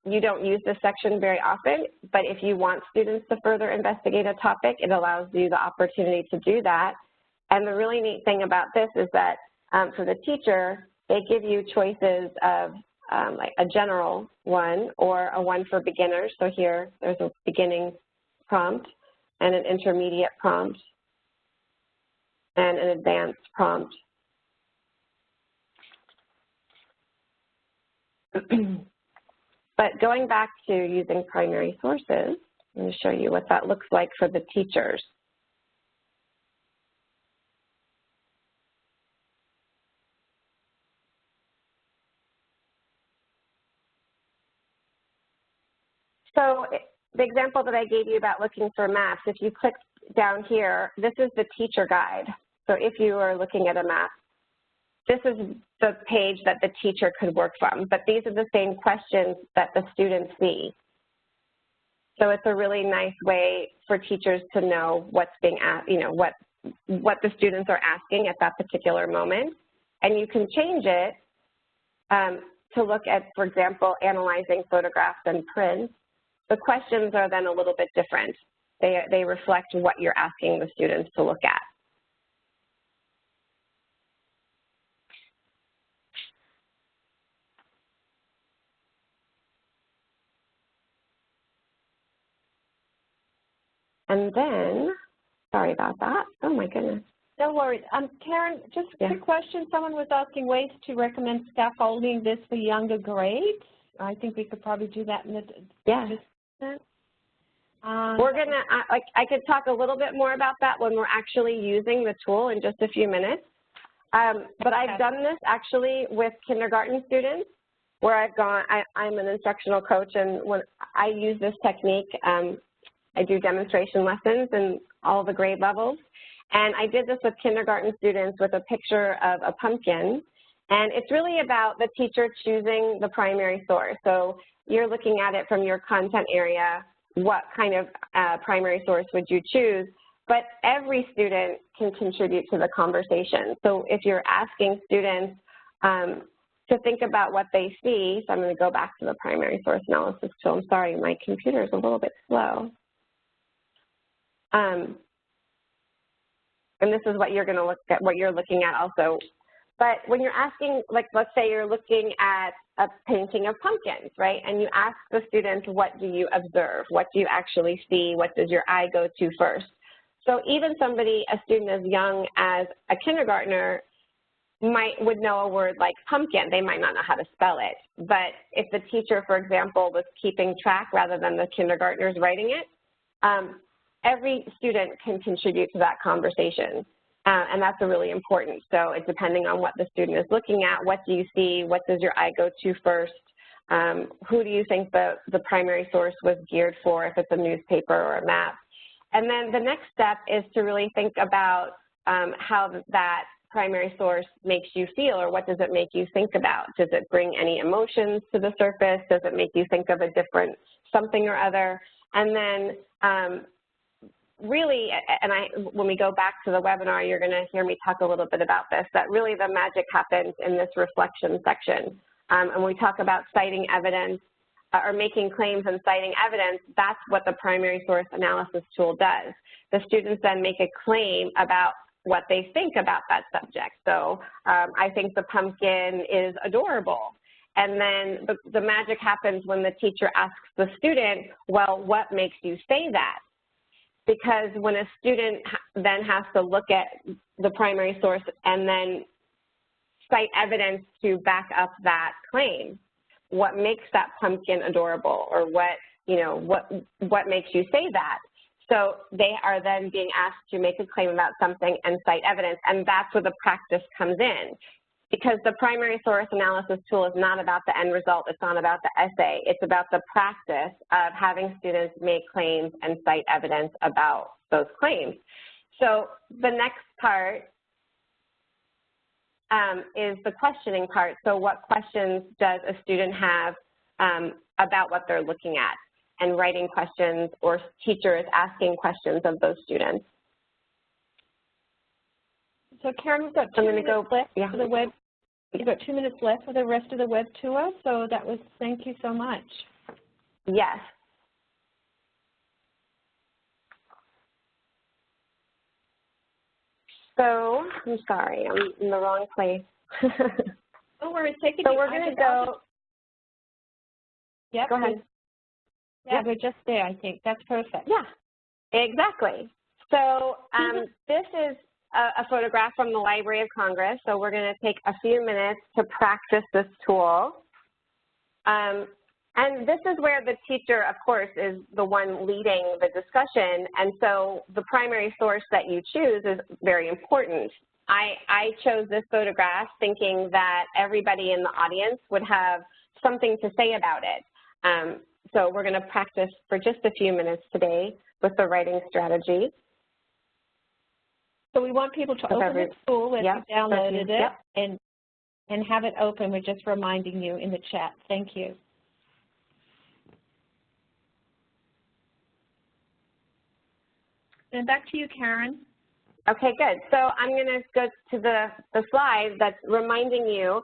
you don't use this section very often, but if you want students to further investigate a topic, it allows you the opportunity to do that. And the really neat thing about this is that for the teacher, they give you choices of like a general one or a one for beginners. So here, there's a beginning prompt and an intermediate prompt and an advanced prompt. But going back to using primary sources, I'm going to show you what that looks like for the teachers. So the example that I gave you about looking for maps, if you click down here, this is the teacher guide. So if you are looking at a map, this is the page that the teacher could work from, but these are the same questions that the students see. So it's a really nice way for teachers to know what's being asked, what the students are asking at that particular moment. And you can change it to look at, for example, analyzing photographs and prints. The questions are then a little bit different. They reflect what you're asking the students to look at. And then, sorry about that. Oh my goodness. No worries. Karen, just a quick question. Someone was asking ways to recommend scaffolding this for younger grades. I think we could probably do that in the we're going to, I could talk a little bit more about that when we're actually using the tool in just a few minutes. But I've done this actually with kindergarten students where I've gone, I'm an instructional coach, and when I use this technique, I do demonstration lessons in all the grade levels. And I did this with kindergarten students with a picture of a pumpkin. And it's really about the teacher choosing the primary source. So you're looking at it from your content area. What kind of primary source would you choose? But every student can contribute to the conversation. So if you're asking students to think about what they see, so I'm going to go back to the primary source analysis tool. I'm sorry, my computer is a little bit slow. And this is what you're going to look at, what you're looking at also. But when you're asking, like, let's say you're looking at a painting of pumpkins, right? And you ask the student, what do you observe? What do you actually see? What does your eye go to first? So even a student as young as a kindergartner would know a word like pumpkin. They might not know how to spell it. But if the teacher, for example, was keeping track rather than the kindergartners writing it, every student can contribute to that conversation. And that's really important. So it's depending on what the student is looking at, what do you see, what does your eye go to first, who do you think the primary source was geared for, if it's a newspaper or a map. And then the next step is to really think about how that primary source makes you feel, or what does it make you think about? Does it bring any emotions to the surface? Does it make you think of a different something or other? And then really, and when we go back to the webinar, you're going to hear me talk a little bit about this, that really the magic happens in this reflection section. And when we talk about citing evidence or making claims and citing evidence, that's what the primary source analysis tool does. The students then make a claim about what they think about that subject. So I think the pumpkin is adorable. And then the magic happens when the teacher asks the student, well, what makes you say that? Because when a student then has to look at the primary source and then cite evidence to back up that claim, what makes that pumpkin adorable, or what makes you say that? So they are then being asked to make a claim about something and cite evidence, and that's where the practice comes in. Because the primary source analysis tool is not about the end result, it's not about the essay, it's about the practice of having students make claims and cite evidence about those claims. So the next part is the questioning part. So what questions does a student have about what they're looking at, and writing questions, or teachers asking questions of those students. So Karen, we've got 2 minutes left for the web. We've got 2 minutes left for the rest of the web tour, so thank you so much. Yes. So, I'm sorry, I'm in the wrong place. Don't worry, take it. So we're going to go. Yep. Go ahead. Yeah, we're just there, I think. That's perfect. Yeah, exactly. So this is a photograph from the Library of Congress. So we're going to take a few minutes to practice this tool. And this is where the teacher, of course, is the one leading the discussion. And so the primary source that you choose is very important. I chose this photograph thinking that everybody in the audience would have something to say about it. So we're going to practice for just a few minutes today with the writing strategy. So we want people to open the tool if you downloaded it and have it open. We're just reminding you in the chat. Thank you. And back to you, Karen. Okay, good. So I'm going to go to the slide that's reminding you,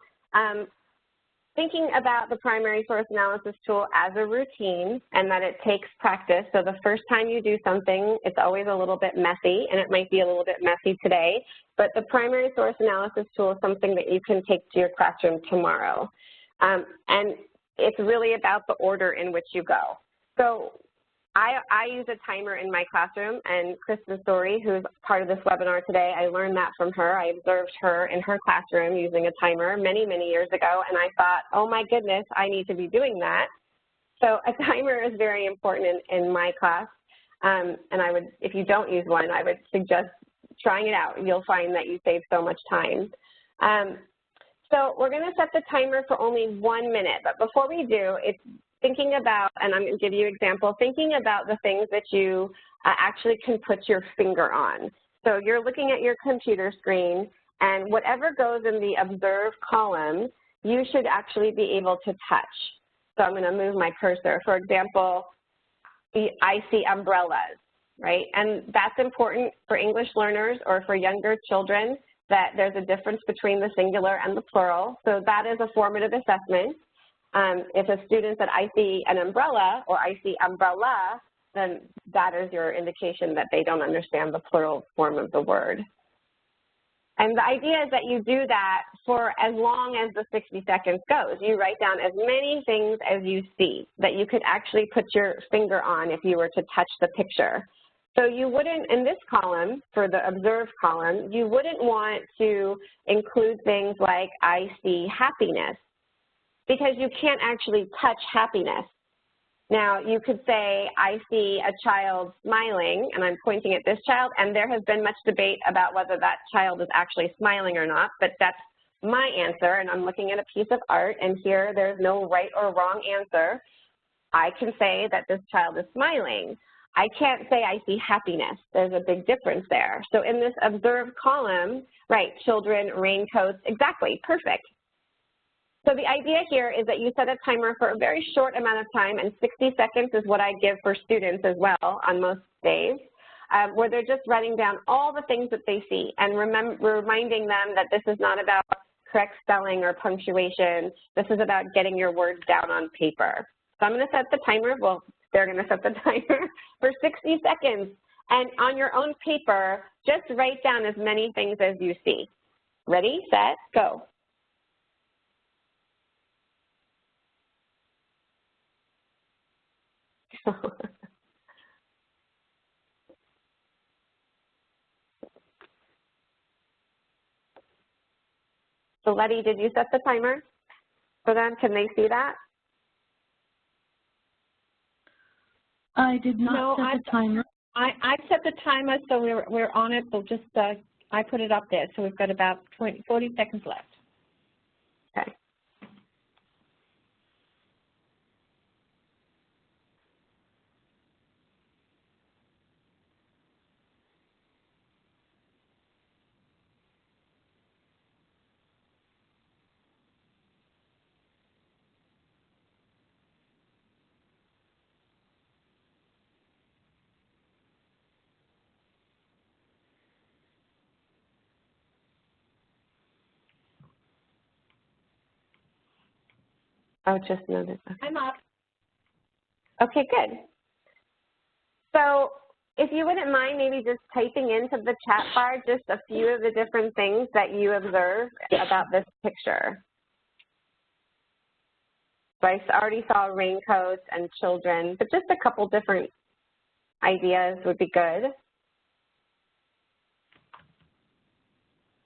thinking about the primary source analysis tool as a routine, and that it takes practice. So the first time you do something, it's always a little bit messy, and it might be a little bit messy today, but the primary source analysis tool is something that you can take to your classroom tomorrow. And it's really about the order in which you go. So I use a timer in my classroom, and Kristen Story, who's part of this webinar today, I learned that from her. I observed her in her classroom using a timer many, many years ago, and I thought, oh my goodness, I need to be doing that. So a timer is very important in my class, and I would, if you don't use one, I would suggest trying it out. You'll find that you save so much time. So we're going to set the timer for only 1 minute, but before we do, it's thinking about, and I'm going to give you an example, thinking about the things that you actually can put your finger on. So you're looking at your computer screen, and whatever goes in the observe column, you should actually be able to touch. So I'm going to move my cursor. For example, I see umbrellas, right? And that's important for English learners or for younger children, that there's a difference between the singular and the plural. So that is a formative assessment. If a student said, I see an umbrella, or I see umbrella, then that is your indication that they don't understand the plural form of the word. And the idea is that you do that for as long as the 60 seconds goes. You write down as many things as you see that you could actually put your finger on if you were to touch the picture. So you wouldn't, in this column, for the observe column, you wouldn't want to include things like, I see happiness, because you can't actually touch happiness. Now, you could say, I see a child smiling, and I'm pointing at this child, and there has been much debate about whether that child is actually smiling or not, but that's my answer, and I'm looking at a piece of art, and here there's no right or wrong answer. I can say that this child is smiling. I can't say I see happiness. There's a big difference there. So in this observe column, right, children, raincoats, exactly, perfect. So the idea here is that you set a timer for a very short amount of time, and 60 seconds is what I give for students as well on most days, where they're just writing down all the things that they see and reminding them that this is not about correct spelling or punctuation. This is about getting your words down on paper. So I'm going to set the timer. Well, they're going to set the timer for 60 seconds. And on your own paper, just write down as many things as you see. Ready, set, go. So Letty, did you set the timer for them? Can they see that? I did not set the timer. I set the timer, so we're on it. So just I put it up there, so we've got about 40 seconds left. Okay. Oh, just noticed. I'm up. Okay, good. So if you wouldn't mind maybe just typing into the chat bar just a few of the different things that you observe about this picture. So I already saw raincoats and children, but just a couple different ideas would be good.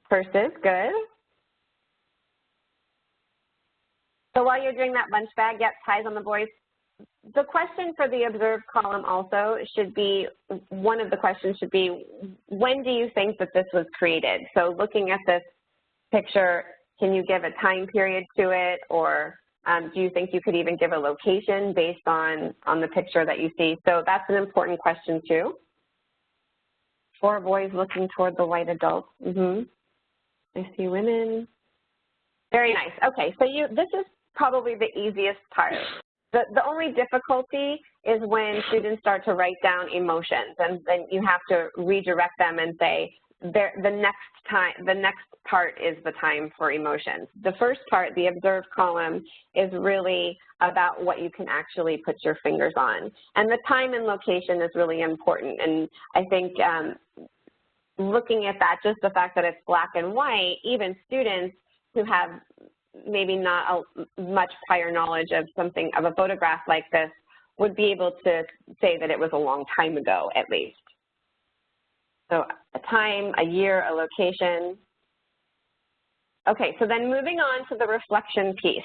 Purses, good. So while you're doing that lunch bag, yep, ties on the boys. The question for the observe column also should be, one of the questions should be, when do you think that this was created? So looking at this picture, can you give a time period to it, or do you think you could even give a location based on the picture that you see? So that's an important question too. 4 boys looking toward the white adults. I see women. Very nice. Okay, so this is probably the easiest part. The only difficulty is when students start to write down emotions, and then you have to redirect them and say, the next part is the time for emotions. The first part, the observe column, is really about what you can actually put your fingers on. And the time and location is really important. And I think looking at that, just the fact that it's black and white, even students who have maybe not much prior knowledge of a photograph like this would be able to say that it was a long time ago at least. So a time, a year, a location. Okay, so then moving on to the reflection piece.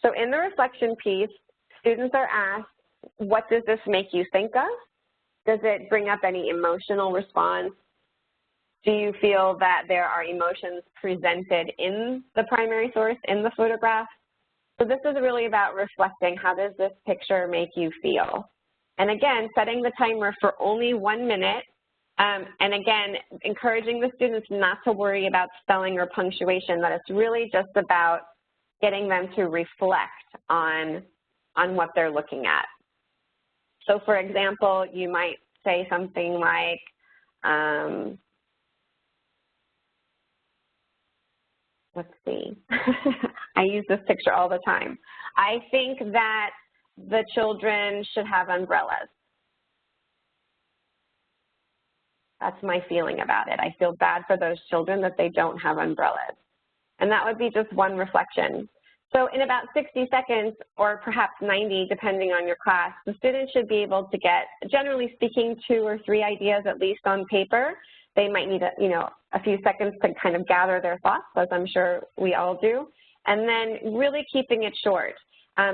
So in the reflection piece, students are asked, what does this make you think of? Does it bring up any emotional response? Do you feel that there are emotions presented in the primary source, in the photograph? So this is really about reflecting, how does this picture make you feel? And again, setting the timer for only 1 minute, and again, encouraging the students not to worry about spelling or punctuation, that it's really just about getting them to reflect on what they're looking at. So for example, you might say something like, let's see, I use this picture all the time. I think that the children should have umbrellas. That's my feeling about it. I feel bad for those children that they don't have umbrellas. And that would be just one reflection. So in about 60 seconds, or perhaps 90, depending on your class, the students should be able to get, generally speaking, 2 or 3 ideas at least on paper. They might need a few seconds to kind of gather their thoughts, as I'm sure we all do. And then really keeping it short.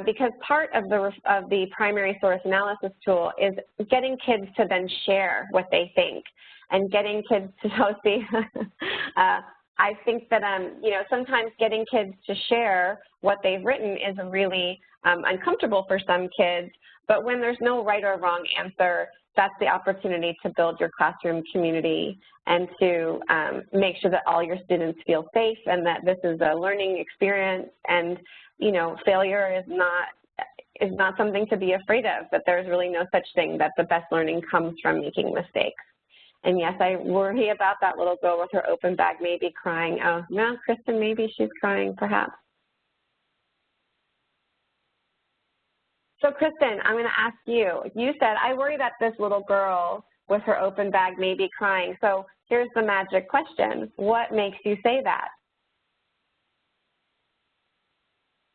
Because part of the primary source analysis tool is getting kids to then share what they think, and getting kids to see. I think that sometimes getting kids to share what they've written is really uncomfortable for some kids. But when there's no right or wrong answer, that's the opportunity to build your classroom community and to make sure that all your students feel safe and that this is a learning experience, and failure is not something to be afraid of, that there's really no such thing, that the best learning comes from making mistakes. And yes, I worry about that little girl with her open bag maybe crying. Oh, no, Kristen, maybe she's crying perhaps. So Kristen, I'm going to ask you. You said, I worry that this little girl with her open bag may be crying. So here's the magic question. What makes you say that?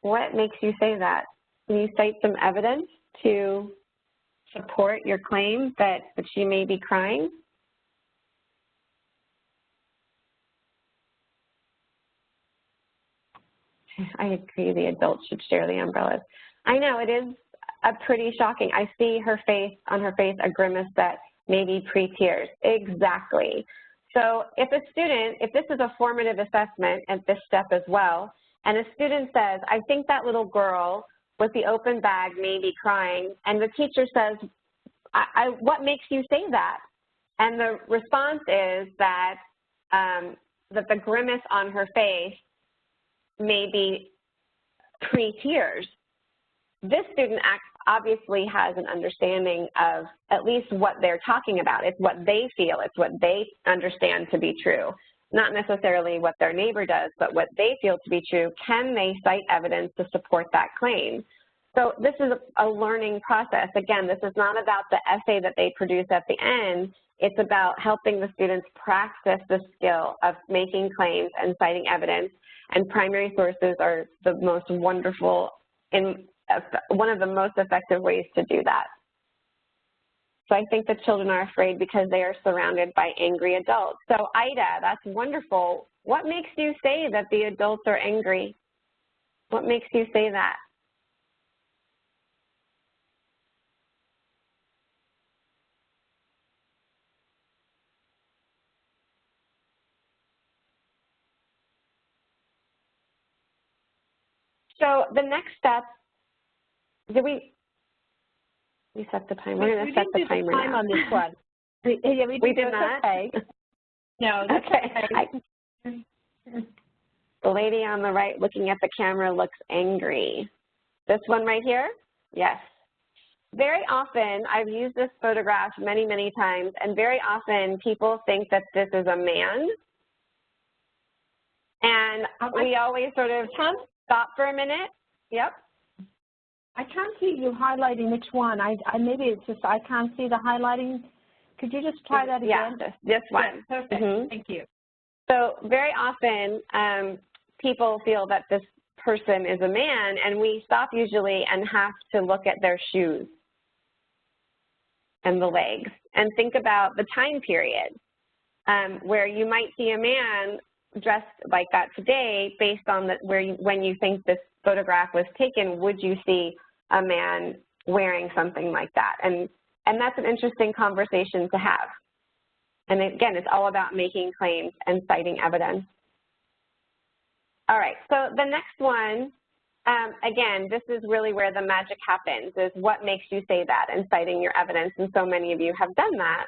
What makes you say that? Can you cite some evidence to support your claim that she may be crying? I agree, the adults should share the umbrellas. I know, it is pretty shocking. I see on her face a grimace that may be pre-tears. Exactly. So if this is a formative assessment at this step as well, and a student says, I think that little girl with the open bag may be crying, and the teacher says, what makes you say that? And the response is that, that the grimace on her face may be pre-tears. This student obviously has an understanding of at least what they're talking about. It's what they feel. It's what they understand to be true. Not necessarily what their neighbor does, but what they feel to be true. Can they cite evidence to support that claim? So this is a learning process. Again, this is not about the essay that they produce at the end. It's about helping the students practice the skill of making claims and citing evidence. And primary sources are the most wonderful and one of the most effective ways to do that. So I think the children are afraid because they are surrounded by angry adults. So Ida, that's wonderful. What makes you say that the adults are angry? What makes you say that? So the next step, we set the timer? We're going to set the timer time now. on this one. We did not? Okay. No, that's okay. The lady on the right looking at the camera looks angry. This one right here? Yes. Very often, I've used this photograph many, many times, and very often people think that this is a man. And we always sort of stop for a minute. Yep. I can't see you highlighting which one. Maybe it's just I can't see the highlighting. Could you just try that again? Yeah, this one. Yeah, perfect. Thank you. So very often people feel that this person is a man, and we stop usually and have to look at their shoes. and the legs. And think about the time period where you might see a man dressed like that today based on when you think this photograph was taken, would you see a man wearing something like that? And that's an interesting conversation to have. And again, it's all about making claims and citing evidence. All right, so the next one, again, this is really where the magic happens, is what makes you say that and citing your evidence, and so many of you have done that.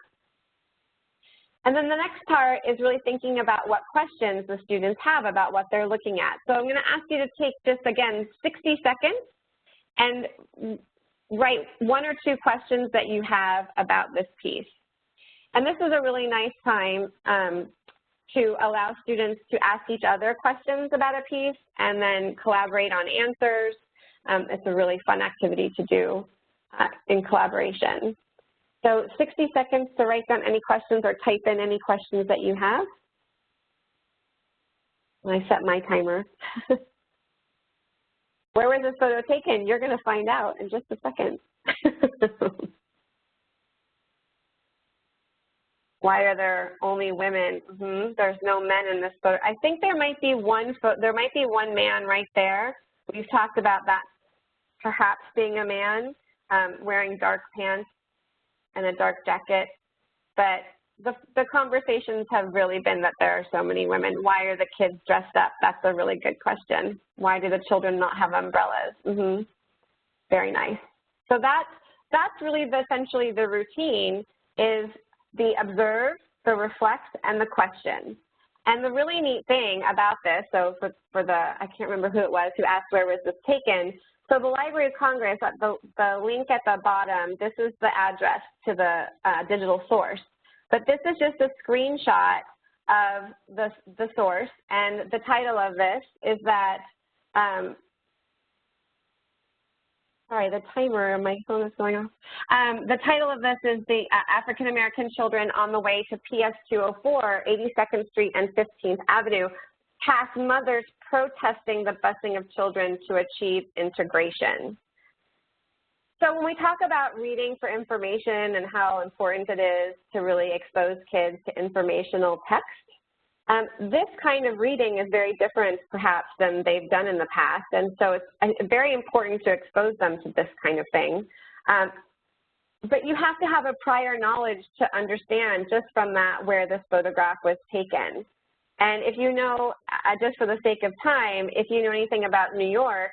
And then the next part is really thinking about what questions the students have about what they're looking at. So I'm going to ask you to take just, again, 60 seconds and write 1 or 2 questions that you have about this piece. And this is a really nice time to allow students to ask each other questions about a piece and then collaborate on answers. It's a really fun activity to do in collaboration. So 60 seconds to write down any questions or type in any questions that you have. I set my timer. Where was this photo taken? You're going to find out in just a second. Why are there only women? There's no men in this photo. I think there might be one man right there. We've talked about that perhaps being a man wearing dark pants and a dark jacket. But the conversations have really been that there are so many women. Why are the kids dressed up? That's a really good question. Why do the children not have umbrellas? Very nice. So that's really essentially the routine, is the observe, the reflect, and the question. And the really neat thing about this, so for the, I can't remember who it was who asked where was this taken. So the Library of Congress, the link at the bottom, this is the address to the digital source. But this is just a screenshot of the source, and the title of this is that, sorry, the timer on my phone is going off. The title of this is the African American Children on the Way to PS 204, 82nd Street and 15th Avenue, past mothers protesting the busing of children to achieve integration. So when we talk about reading for information and how important it is to really expose kids to informational text, this kind of reading is very different perhaps than they've done in the past, and so it's very important to expose them to this kind of thing. But you have to have a prior knowledge to understand just from that where this photograph was taken. And if you know, just for the sake of time, if you know anything about New York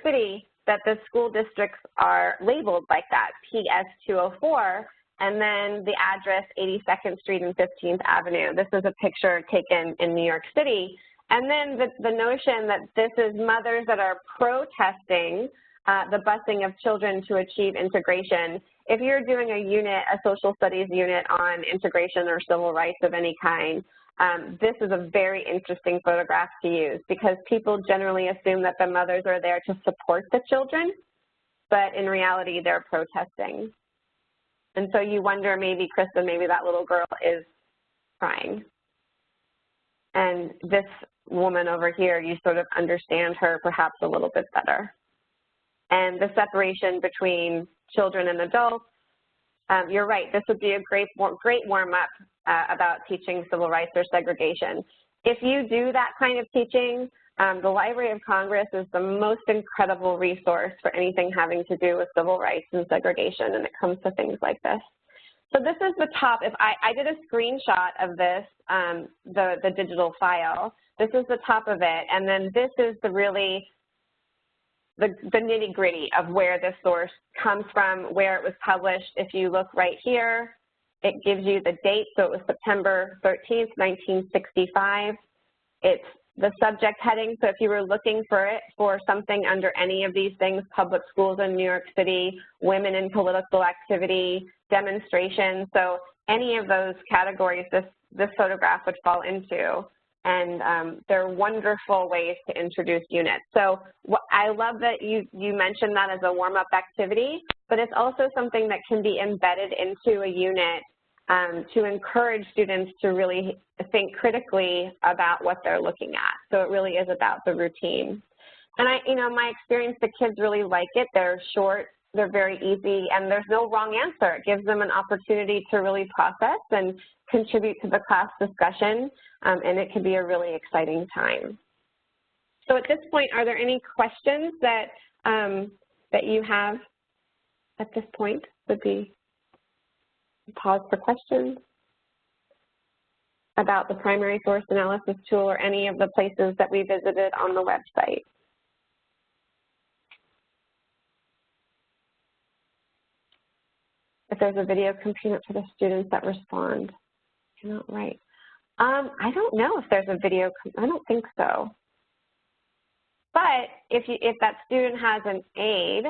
City, that the school districts are labeled like that, PS 204, and then the address 82nd Street and 15th Avenue. This is a picture taken in New York City. And then the notion that this is mothers that are protesting the busing of children to achieve integration. If you're doing a social studies unit on integration or civil rights of any kind, this is a very interesting photograph to use, because people generally assume that the mothers are there to support the children, but in reality they're protesting. And so you wonder, maybe, Krista, maybe that little girl is crying. And this woman over here, you sort of understand her perhaps a little bit better. And the separation between children and adults, you're right, this would be a great warm-up about teaching civil rights or segregation. If you do that kind of teaching, the Library of Congress is the most incredible resource for anything having to do with civil rights and segregation, and it comes to things like this. So this is the top. If I did a screenshot of this, the digital file. This is the top of it, and then this is the nitty-gritty of where this source comes from, where it was published. If you look right here, it gives you the date, so it was September 13th, 1965. It's the subject heading, so if you were looking for something under any of these things, public schools in New York City, women in political activity, demonstrations, so any of those categories this photograph would fall into. And they're wonderful ways to introduce units. So I love that you mentioned that as a warm-up activity, but it's also something that can be embedded into a unit to encourage students to really think critically about what they're looking at. So it really is about the routine. And my experience, the kids really like it. They're short, they're very easy, and there's no wrong answer. It gives them an opportunity to really process and contribute to the class discussion, and it can be a really exciting time. So at this point, are there any questions that, that you have at this point? Would be pause for questions about the primary source analysis tool or any of the places that we visited on the website. If there's a video component for the students that respond, cannot write. I don't know if there's a video, I don't think so. But if that student has an aid,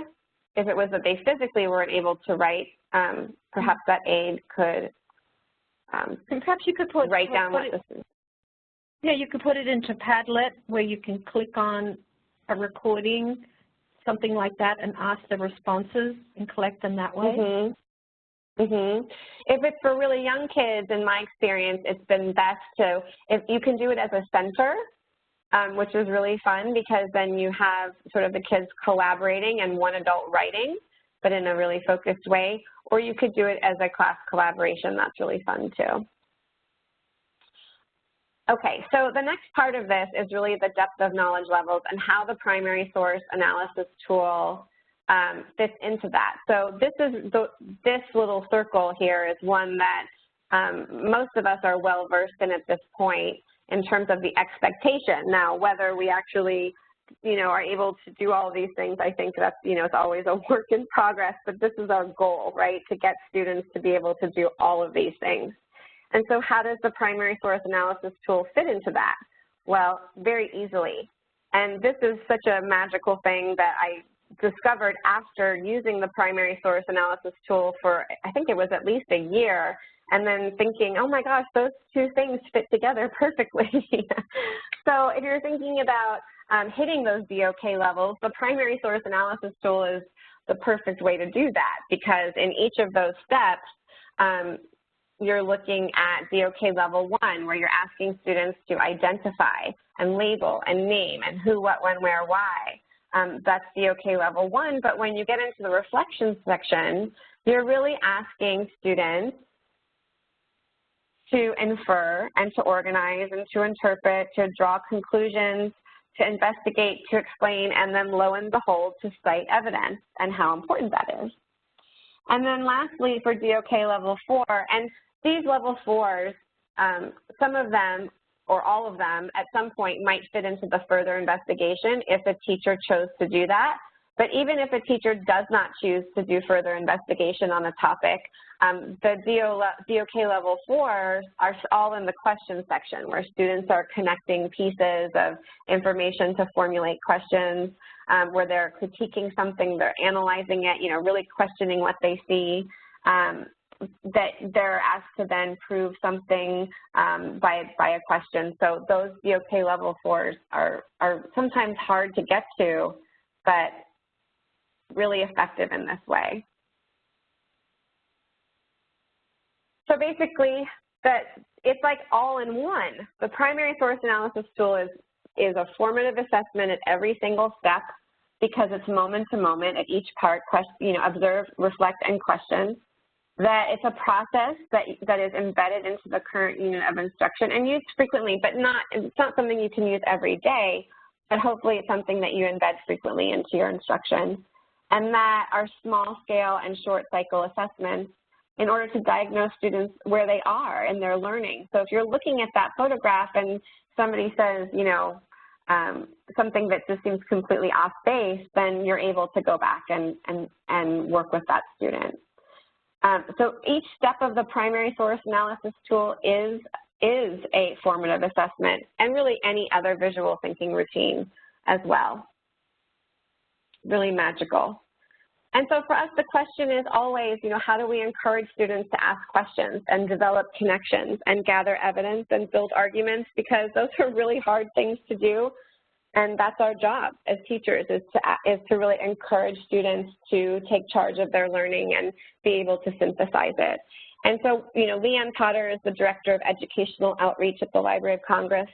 if it was that they physically weren't able to write, perhaps that aid could perhaps you could write down what this is. Yeah, you could put it into Padlet where you can click on a recording, something like that, and ask the responses and collect them that way. If it's for really young kids, in my experience, it's been best to, if you can do it as a center, which is really fun because then you have sort of the kids collaborating and one adult writing, but in a really focused way, or you could do it as a class collaboration. That's really fun too. Okay, so the next part of this is really the depth of knowledge levels and how the primary source analysis tool fits into that. So this is this little circle here is one that most of us are well versed in at this point in terms of the expectation. Now, whether we actually, are able to do all of these things, I think that's, it's always a work in progress, but this is our goal, right, to get students to be able to do all of these things. And so how does the primary source analysis tool fit into that? Well, very easily. And this is such a magical thing that I discovered after using the primary source analysis tool for, I think it was at least a year, and then thinking, oh my gosh, those two things fit together perfectly. So if you're thinking about hitting those DOK levels, the primary source analysis tool is the perfect way to do that, because in each of those steps, you're looking at DOK level 1, where you're asking students to identify and label and name and who, what, when, where, why. That's DOK level 1, but when you get into the reflection section, you're really asking students to infer and to organize and to interpret, to draw conclusions, to investigate, to explain, and then lo and behold, to cite evidence and how important that is. And then lastly, for DOK level 4, and these level 4s, some of them or all of them at some point might fit into the further investigation if a teacher chose to do that. But even if a teacher does not choose to do further investigation on a topic, the DOK level 4s are all in the question section, where students are connecting pieces of information to formulate questions, where they're critiquing something, they're analyzing it, really questioning what they see, that they're asked to then prove something by a question. So those DOK level 4s are sometimes hard to get to, but really effective in this way. So basically, it's like all in one. The primary source analysis tool is a formative assessment at every single step, because it's moment to moment at each part, observe, reflect, and question. That it's a process that is embedded into the current unit of instruction and used frequently, but it's not something you can use every day, but hopefully it's something that you embed frequently into your instruction. And that are small scale and short cycle assessments in order to diagnose students where they are in their learning. So if you're looking at that photograph and somebody says, something that just seems completely off base, then you're able to go back and work with that student. So each step of the primary source analysis tool is a formative assessment, and really any other visual thinking routine as well. Really magical. And so for us, the question is always, how do we encourage students to ask questions and develop connections and gather evidence and build arguments, because those are really hard things to do. And that's our job as teachers, is to really encourage students to take charge of their learning and be able to synthesize it. And so, Leanne Potter is the Director of Educational Outreach at the Library of Congress,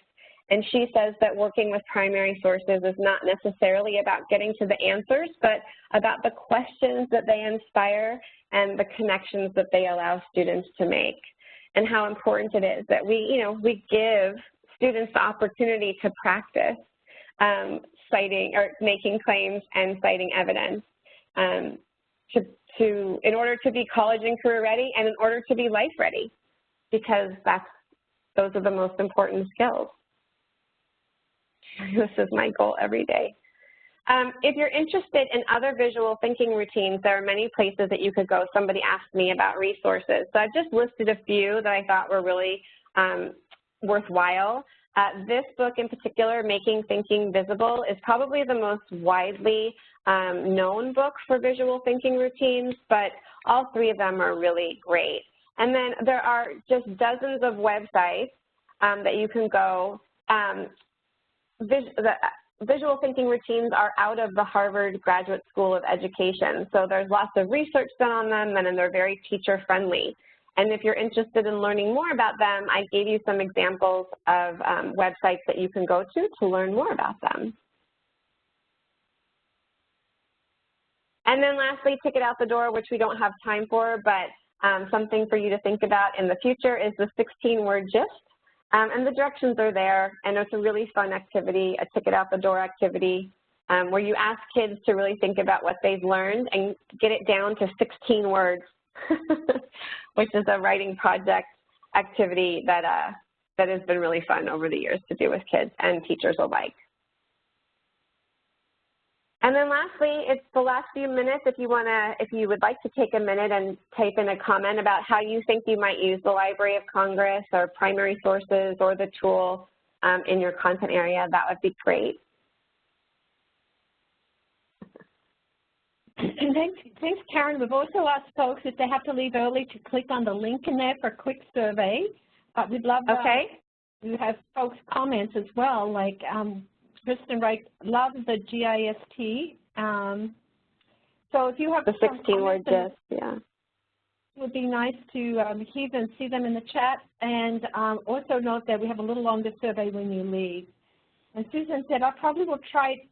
And she says that working with primary sources is not necessarily about getting to the answers, but about the questions that they inspire and the connections that they allow students to make, and how important it is that we give students the opportunity to practice citing or making claims and citing evidence in order to be college and career ready and in order to be life ready, because those are the most important skills. This is my goal every day. If you're interested in other visual thinking routines, there are many places that you could go. Somebody asked me about resources. So I've just listed a few that I thought were really worthwhile. This book in particular, Making Thinking Visible, is probably the most widely known book for visual thinking routines, but all three of them are really great. And then there are just dozens of websites that you can go. Visual thinking routines are out of the Harvard Graduate School of Education, so there's lots of research done on them, and they're very teacher-friendly. And if you're interested in learning more about them, I gave you some examples of websites that you can go to learn more about them. And then lastly, Ticket Out the Door, which we don't have time for, but something for you to think about in the future, is the 16-word gist. And the directions are there, and it's a really fun activity, a Ticket Out the Door activity, where you ask kids to really think about what they've learned and get it down to 16 words, which is a writing project activity that has been really fun over the years to do with kids and teachers alike. And then lastly, it's the last few minutes if you would like to take a minute and type in a comment about how you think you might use the Library of Congress or primary sources or the tool in your content area, that would be great. And thanks, Karen. We've also asked folks if they have to leave early to click on the link in there for a quick survey. We'd love to have folks' comments as well, like Kristen Wright loves the GIST. So if you have the 16-word gist, yeah. It would be nice to hear them, see them in the chat, and also note that we have a little longer survey when you leave. And Susan said, I probably will try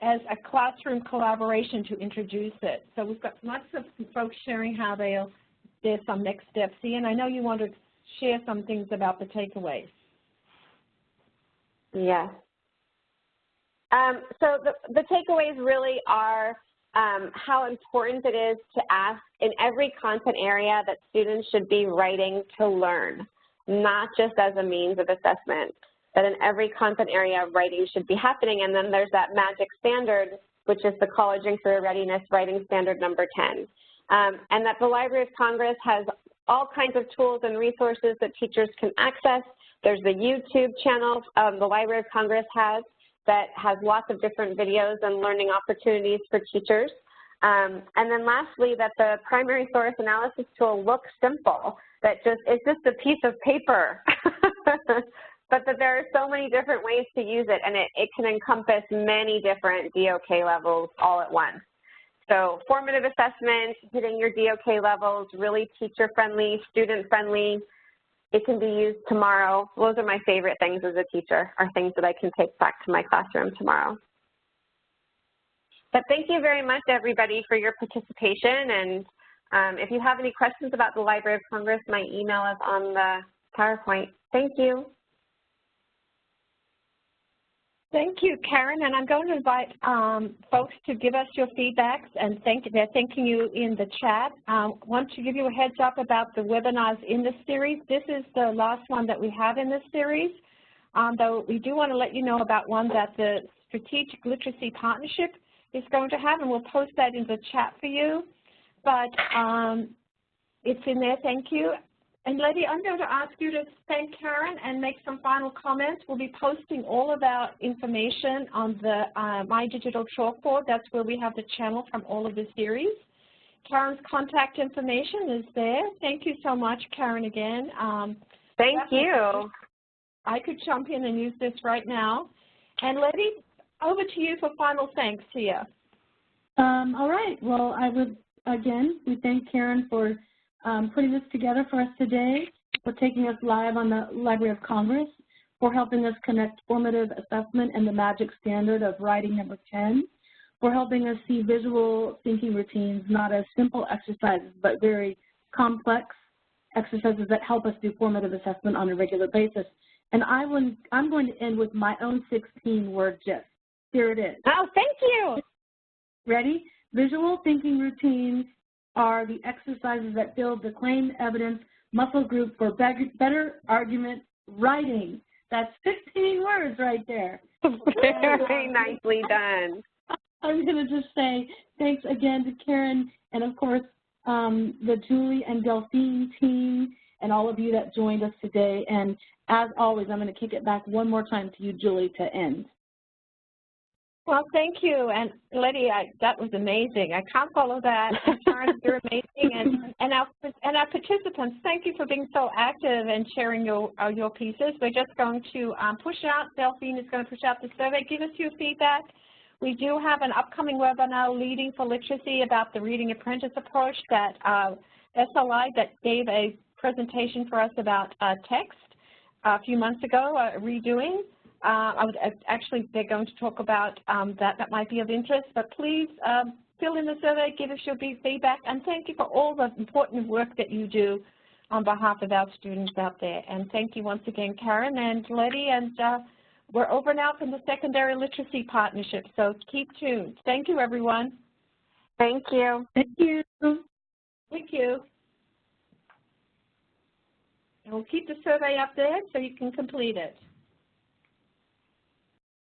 as a classroom collaboration to introduce it. So we've got lots of folks sharing how there's some next steps. Ian, I know you want to share some things about the takeaways. Yes. So the takeaways really are how important it is to ask in every content area that students should be writing to learn, not just as a means of assessment, that in every content area writing should be happening. And then there's that magic standard, which is the College and Career Readiness Writing Standard number 10. And that the Library of Congress has all kinds of tools and resources that teachers can access. There's the YouTube channel the Library of Congress has that has lots of different videos and learning opportunities for teachers. And then lastly, that the primary source analysis tool looks simple, that it's just a piece of paper, but that there are so many different ways to use it, and it can encompass many different DOK levels all at once. So formative assessment, hitting your DOK levels, really teacher-friendly, student-friendly. It can be used tomorrow. Those are my favorite things as a teacher, are things that I can take back to my classroom tomorrow. But thank you very much, everybody, for your participation. And if you have any questions about the Library of Congress, my email is on the PowerPoint. Thank you. Thank you, Karen, and I'm going to invite folks to give us your feedbacks, and they're thanking you in the chat. Want to give you a heads up about the webinars in this series. This is the last one that we have in this series, though we do want to let you know about one that the Strategic Literacy Partnership is going to have, and we'll post that in the chat for you. But it's in there, thank you. And Letty, I'm going to ask you to thank Karen and make some final comments. We'll be posting all of our information on the My Digital Chalkboard. That's where we have the channel from all of the series. Karen's contact information is there. Thank you so much, Karen, again. Thank you. I could jump in and use this right now. And Letty, over to you for final thanks here. All right. Well, we thank Karen for putting this together for us today, for taking us live on the Library of Congress. for helping us connect formative assessment and the magic standard of writing number 10, for helping us see visual thinking routines not as simple exercises but very complex exercises that help us do formative assessment on a regular basis. And I'm going to end with my own 16-word gist. Here it is. Oh, thank you. Ready? Visual thinking routines are the exercises that build the claim evidence muscle group for better argument writing. That's 15 words right there. Very nicely done. I'm going to just say thanks again to Karen and, of course, the Julie and Delphine team and all of you that joined us today. And as always, I'm going to kick it back one more time to you, Julie, to end. Well, thank you. And Letty, that was amazing. I can't follow that. Karen, you're amazing. And our participants, thank you for being so active and sharing your pieces. We're just going to push out, Delphine is going to push out the survey. Give us your feedback. We do have an upcoming webinar, Leading for Literacy, about the Reading Apprentice approach that SLI that gave a presentation for us about text a few months ago, redoing. Actually, they're going to talk about that might be of interest, but please fill in the survey, give us your feedback, and thank you for all the important work that you do on behalf of our students out there. And thank you once again, Karen and Letty, and we're over now from the Secondary Literacy Partnership, so keep tuned. Thank you, everyone. Thank you. Thank you. Thank you. And we'll keep the survey up there so you can complete it.